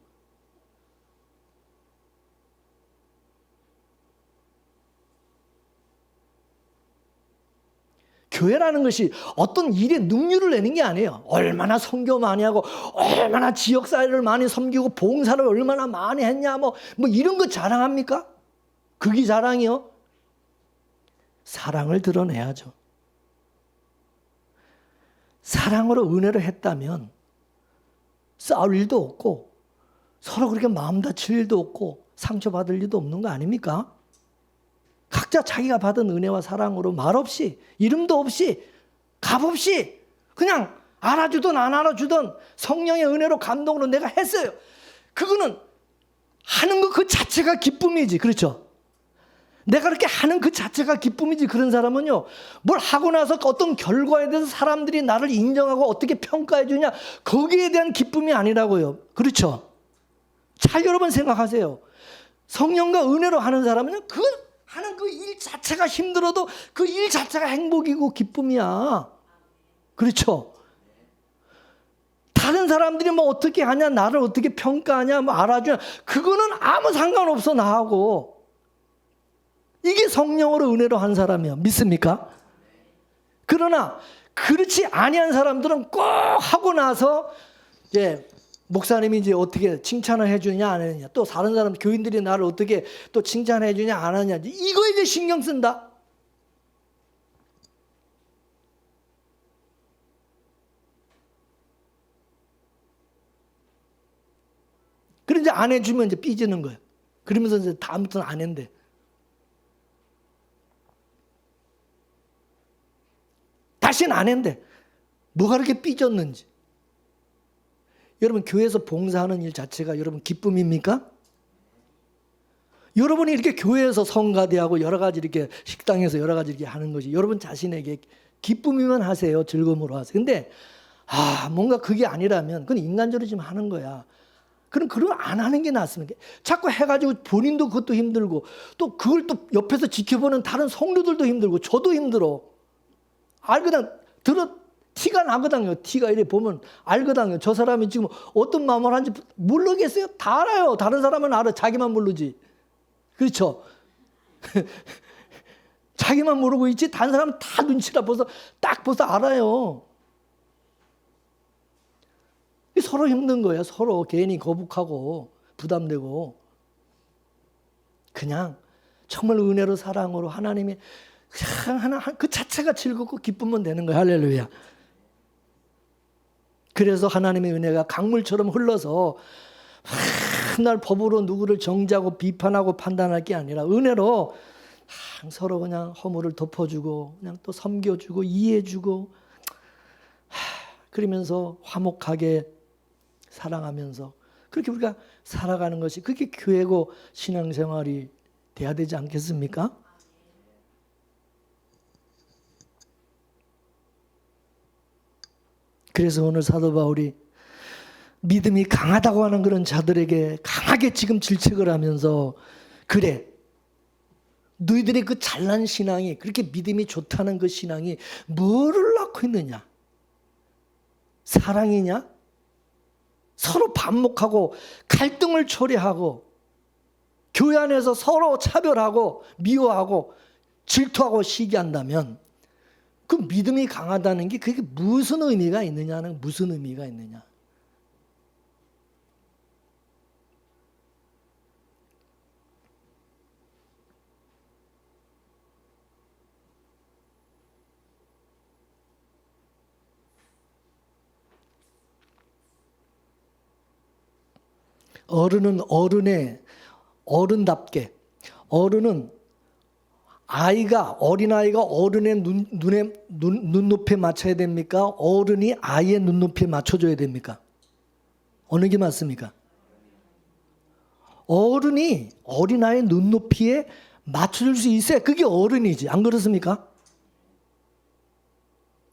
교회라는 것이 어떤 일에 능률을 내는 게 아니에요. 얼마나 선교 많이 하고 얼마나 지역사회를 많이 섬기고 봉사를 얼마나 많이 했냐 뭐 이런 거 자랑합니까? 그게 자랑이요? 사랑을 드러내야죠. 사랑으로 은혜를 했다면 싸울 일도 없고 서로 그렇게 마음 다칠 일도 없고 상처받을 일도 없는 거 아닙니까? 각자 자기가 받은 은혜와 사랑으로 말없이 이름도 없이 값 없이 그냥 알아주든 안 알아주든 성령의 은혜로 감동으로 내가 했어요. 그거는 하는 것 그 자체가 기쁨이지. 그렇죠? 내가 그렇게 하는 그 자체가 기쁨이지. 그런 사람은요 뭘 하고 나서 어떤 결과에 대해서 사람들이 나를 인정하고 어떻게 평가해 주냐 거기에 대한 기쁨이 아니라고요. 그렇죠? 잘 여러분 생각하세요. 성령과 은혜로 하는 사람은 그 하는 그 일 자체가 힘들어도 그 일 자체가 행복이고 기쁨이야. 그렇죠? 다른 사람들이 뭐 어떻게 하냐 나를 어떻게 평가하냐 뭐 알아주냐 그거는 아무 상관없어 나하고. 이게 성령으로 은혜로 한 사람이에요. 믿습니까? 그러나 그렇지 아니한 사람들은 꼭 하고 나서 목사님이 이제 어떻게 칭찬을 해주냐 안 해주냐 또 다른 사람 교인들이 나를 어떻게 또 칭찬해 주냐 안 하냐 이거 이제 신경 쓴다. 그래 이제 안 해주면 이제 삐지는 거예요. 그러면서 이제 다음부터는 안 한대. 다시는 안 한대. 뭐가 그렇게 삐졌는지. 여러분 교회에서 봉사하는 일 자체가 여러분 기쁨입니까? 여러분이 이렇게 교회에서 성가대하고 여러 가지 이렇게 식당에서 여러 가지 이렇게 하는 것이 여러분 자신에게 기쁨이면 하세요. 즐거움으로 하세요. 근데 뭔가 그게 아니라면 그건 인간적으로 지금 하는 거야. 그럼 그걸 안 하는 게 낫습니까? 자꾸 해가지고 본인도 그것도 힘들고 또 그걸 또 옆에서 지켜보는 다른 성도들도 힘들고 저도 힘들어. 알거든 티가 나거든요. 티가 이렇게 보면 알거든요. 저 사람이 지금 어떤 마음을 하는지 모르겠어요. 다 알아요. 다른 사람은 알아. 자기만 모르지. 그렇죠? 자기만 모르고 있지 다른 사람은 다 눈치라 딱 봐서 알아요. 서로 힘든 거예요. 서로 괜히 거북하고 부담되고 그냥 정말 은혜로 사랑으로 하나님이 그 자체가 즐겁고 기쁘면 되는 거예요. 할렐루야. 그래서 하나님의 은혜가 강물처럼 흘러서 날 법으로 누구를 정죄하고 비판하고 판단할 게 아니라 은혜로 서로 그냥 허물을 덮어주고 그냥 또 섬겨주고 이해해주고 그러면서 화목하게 사랑하면서 그렇게 우리가 살아가는 것이 그게 교회고 신앙생활이 돼야 되지 않겠습니까? 그래서 오늘 사도 바울이 믿음이 강하다고 하는 그런 자들에게 강하게 지금 질책을 하면서 그래 너희들의 그 잘난 신앙이 그렇게 믿음이 좋다는 그 신앙이 뭐를 낳고 있느냐? 사랑이냐? 서로 반목하고 갈등을 초래하고 교회 안에서 서로 차별하고 미워하고 질투하고 시기한다면 그 믿음이 강하다는 게 그게 무슨 의미가 있느냐는 무슨 의미가 있느냐. 어른은 어른답게, 어른은 어린아이가 어른의 눈높이에 맞춰야 됩니까? 어른이 아이의 눈높이에 맞춰줘야 됩니까? 어느 게 맞습니까? 어른이 어린아이의 눈높이에 맞춰줄 수 있어야 그게 어른이지. 안 그렇습니까?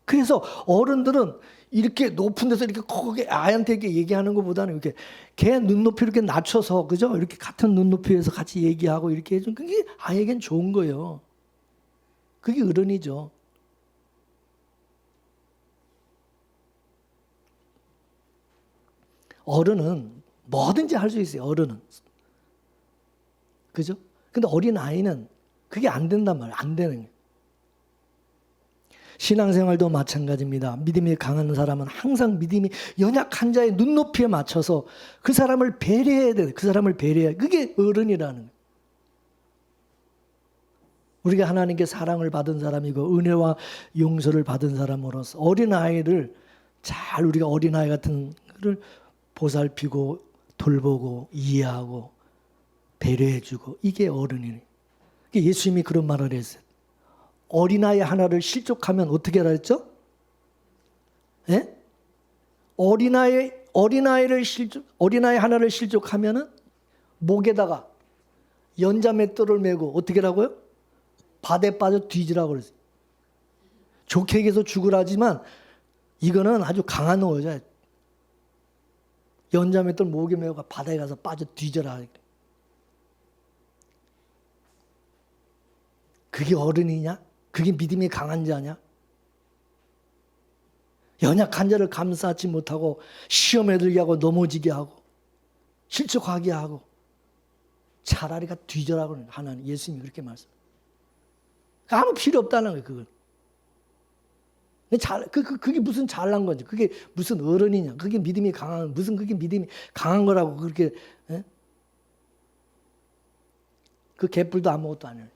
그래서 어른들은 이렇게 높은 데서 이렇게 크게 아이한테 이렇게 얘기하는 것보다는 이렇게 걔 눈높이 이렇게 낮춰서, 그죠? 이렇게 같은 눈높이에서 같이 얘기하고 이렇게 해주면 그게 아이에겐 좋은 거예요. 그게 어른이죠. 어른은 뭐든지 할 수 있어요. 어른은. 그죠? 근데 어린 아이는 그게 안 된단 말이에요. 안 되는 거예요. 신앙생활도 마찬가지입니다. 믿음이 강한 사람은 항상 믿음이 연약한 자의 눈높이에 맞춰서 그 사람을 배려해야 돼요. 그 사람을 배려해야. 그게 어른이라는 거예요. 우리가 하나님께 사랑을 받은 사람이고 은혜와 용서를 받은 사람으로서 어린아이를 잘, 우리가 어린아이 같은 거를 보살피고 돌보고 이해하고 배려해주고, 이게 어른이에요. 예수님이 그런 말을 했어요. 어린아이 하나를 실족하면 어떻게 하라 했죠? 예? 어린아이 하나를 실족하면은 목에다가 연자맷돌을 메고 어떻게 하라고요? 바다에 빠져 뒤지라고 그랬어요. 좋게 얘기해서 죽으라지만 이거는 아주 강한 어자. 연자맷돌 목에 메고 바다에 가서 빠져 뒤져라. 그게 어른이냐? 그게 믿음이 강한 자냐? 연약한 자를 감싸지 못하고 시험에 들게 하고 넘어지게 하고 실족하게 하고 차라리 가 뒤져라고 하나님, 예수님이 그렇게 말씀해요. 아무 필요 없다는 거예요. 그건. 그게 무슨 잘난 건지, 그게 무슨 어른이냐, 그게 믿음이 강한, 무슨 그게 믿음이 강한 거라고 그렇게, 에? 그 개뿔도 아무것도 아니에요.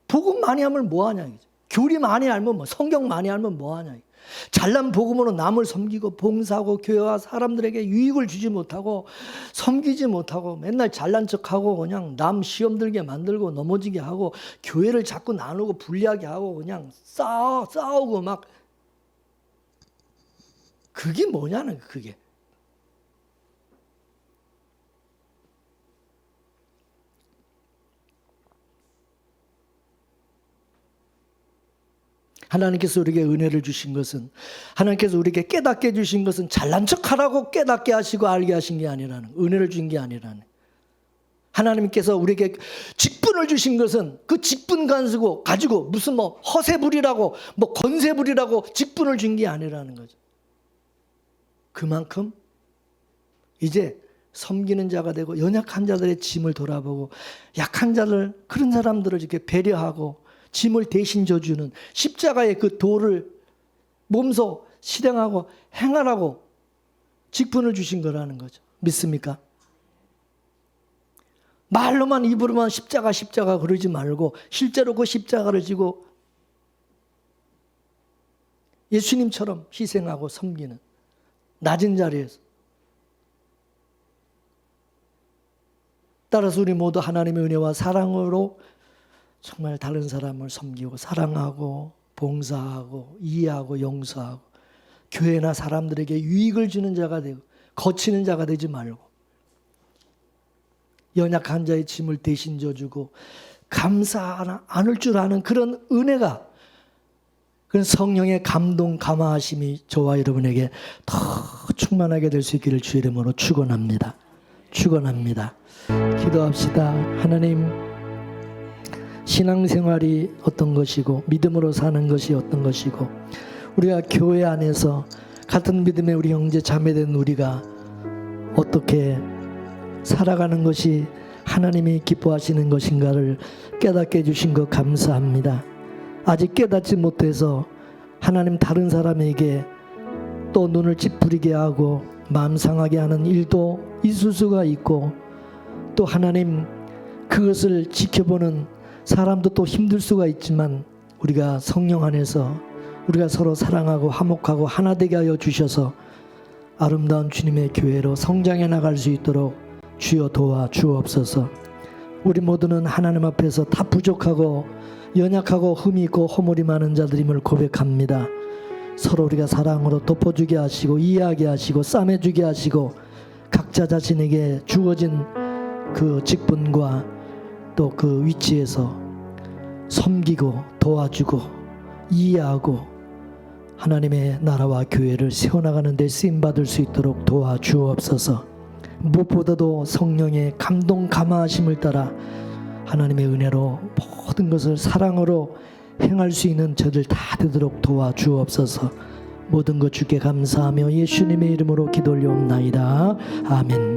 복음 많이 하면 뭐하냐, 교리 많이 알면 뭐, 성경 많이 알면 뭐하냐. 잘난 복음으로 남을 섬기고 봉사하고 교회와 사람들에게 유익을 주지 못하고 섬기지 못하고 맨날 잘난 척하고 그냥 남 시험 들게 만들고 넘어지게 하고 교회를 자꾸 나누고 분리하게 하고 그냥 싸우고 막, 그게 뭐냐는, 그게. 하나님께서 우리에게 은혜를 주신 것은, 하나님께서 우리에게 깨닫게 해주신 것은 잘난 척하라고 깨닫게 하시고 알게 하신 게 아니라는, 은혜를 준 게 아니라는. 하나님께서 우리에게 직분을 주신 것은 그 직분 가지고 무슨 뭐 허세 부리라고 뭐 건세 부리라고 직분을 준 게 아니라는 거죠. 그만큼 이제 섬기는 자가 되고 연약한 자들의 짐을 돌아보고 약한 자들, 그런 사람들을 이렇게 배려하고 짐을 대신 져주는 십자가의 그 도를 몸소 실행하고 행하라고 직분을 주신 거라는 거죠. 믿습니까? 말로만, 입으로만 십자가 그러지 말고 실제로 그 십자가를 지고 예수님처럼 희생하고 섬기는, 낮은 자리에서. 따라서 우리 모두 하나님의 은혜와 사랑으로 정말 다른 사람을 섬기고 사랑하고 봉사하고 이해하고 용서하고 교회나 사람들에게 유익을 주는 자가 되고 거치는 자가 되지 말고 연약한 자의 짐을 대신 져주고 감사 안을 줄 아는 그런 은혜가, 그런 성령의 감동 감화하심이 저와 여러분에게 더 충만하게 될 수 있기를 주의 이름으로 축원합니다. 기도합시다. 하나님, 신앙생활이 어떤 것이고 믿음으로 사는 것이 어떤 것이고 우리가 교회 안에서 같은 믿음의 우리 형제 자매된 우리가 어떻게 살아가는 것이 하나님이 기뻐하시는 것인가를 깨닫게 해주신 것 감사합니다. 아직 깨닫지 못해서 하나님 다른 사람에게 또 눈을 찌푸리게 하고 마음 상하게 하는 일도 있을 수가 있고, 또 하나님 그것을 지켜보는 사람도 또 힘들 수가 있지만, 우리가 성령 안에서 우리가 서로 사랑하고 화목하고 하나 되게 하여 주셔서 아름다운 주님의 교회로 성장해 나갈 수 있도록 주여 도와 주옵소서. 우리 모두는 하나님 앞에서 다 부족하고 연약하고 흠이 있고 허물이 많은 자들임을 고백합니다. 서로 우리가 사랑으로 덮어주게 하시고 이해하게 하시고 싸매주게 하시고, 각자 자신에게 주어진 그 직분과 또 그 위치에서 섬기고 도와주고 이해하고 하나님의 나라와 교회를 세워나가는 데 쓰임받을 수 있도록 도와주옵소서. 무엇보다도 성령의 감동 감화하심을 따라 하나님의 은혜로 모든 것을 사랑으로 행할 수 있는 저들 다 되도록 도와주옵소서. 모든 것 주께 감사하며 예수님의 이름으로 기도 올려옵나이다. 아멘.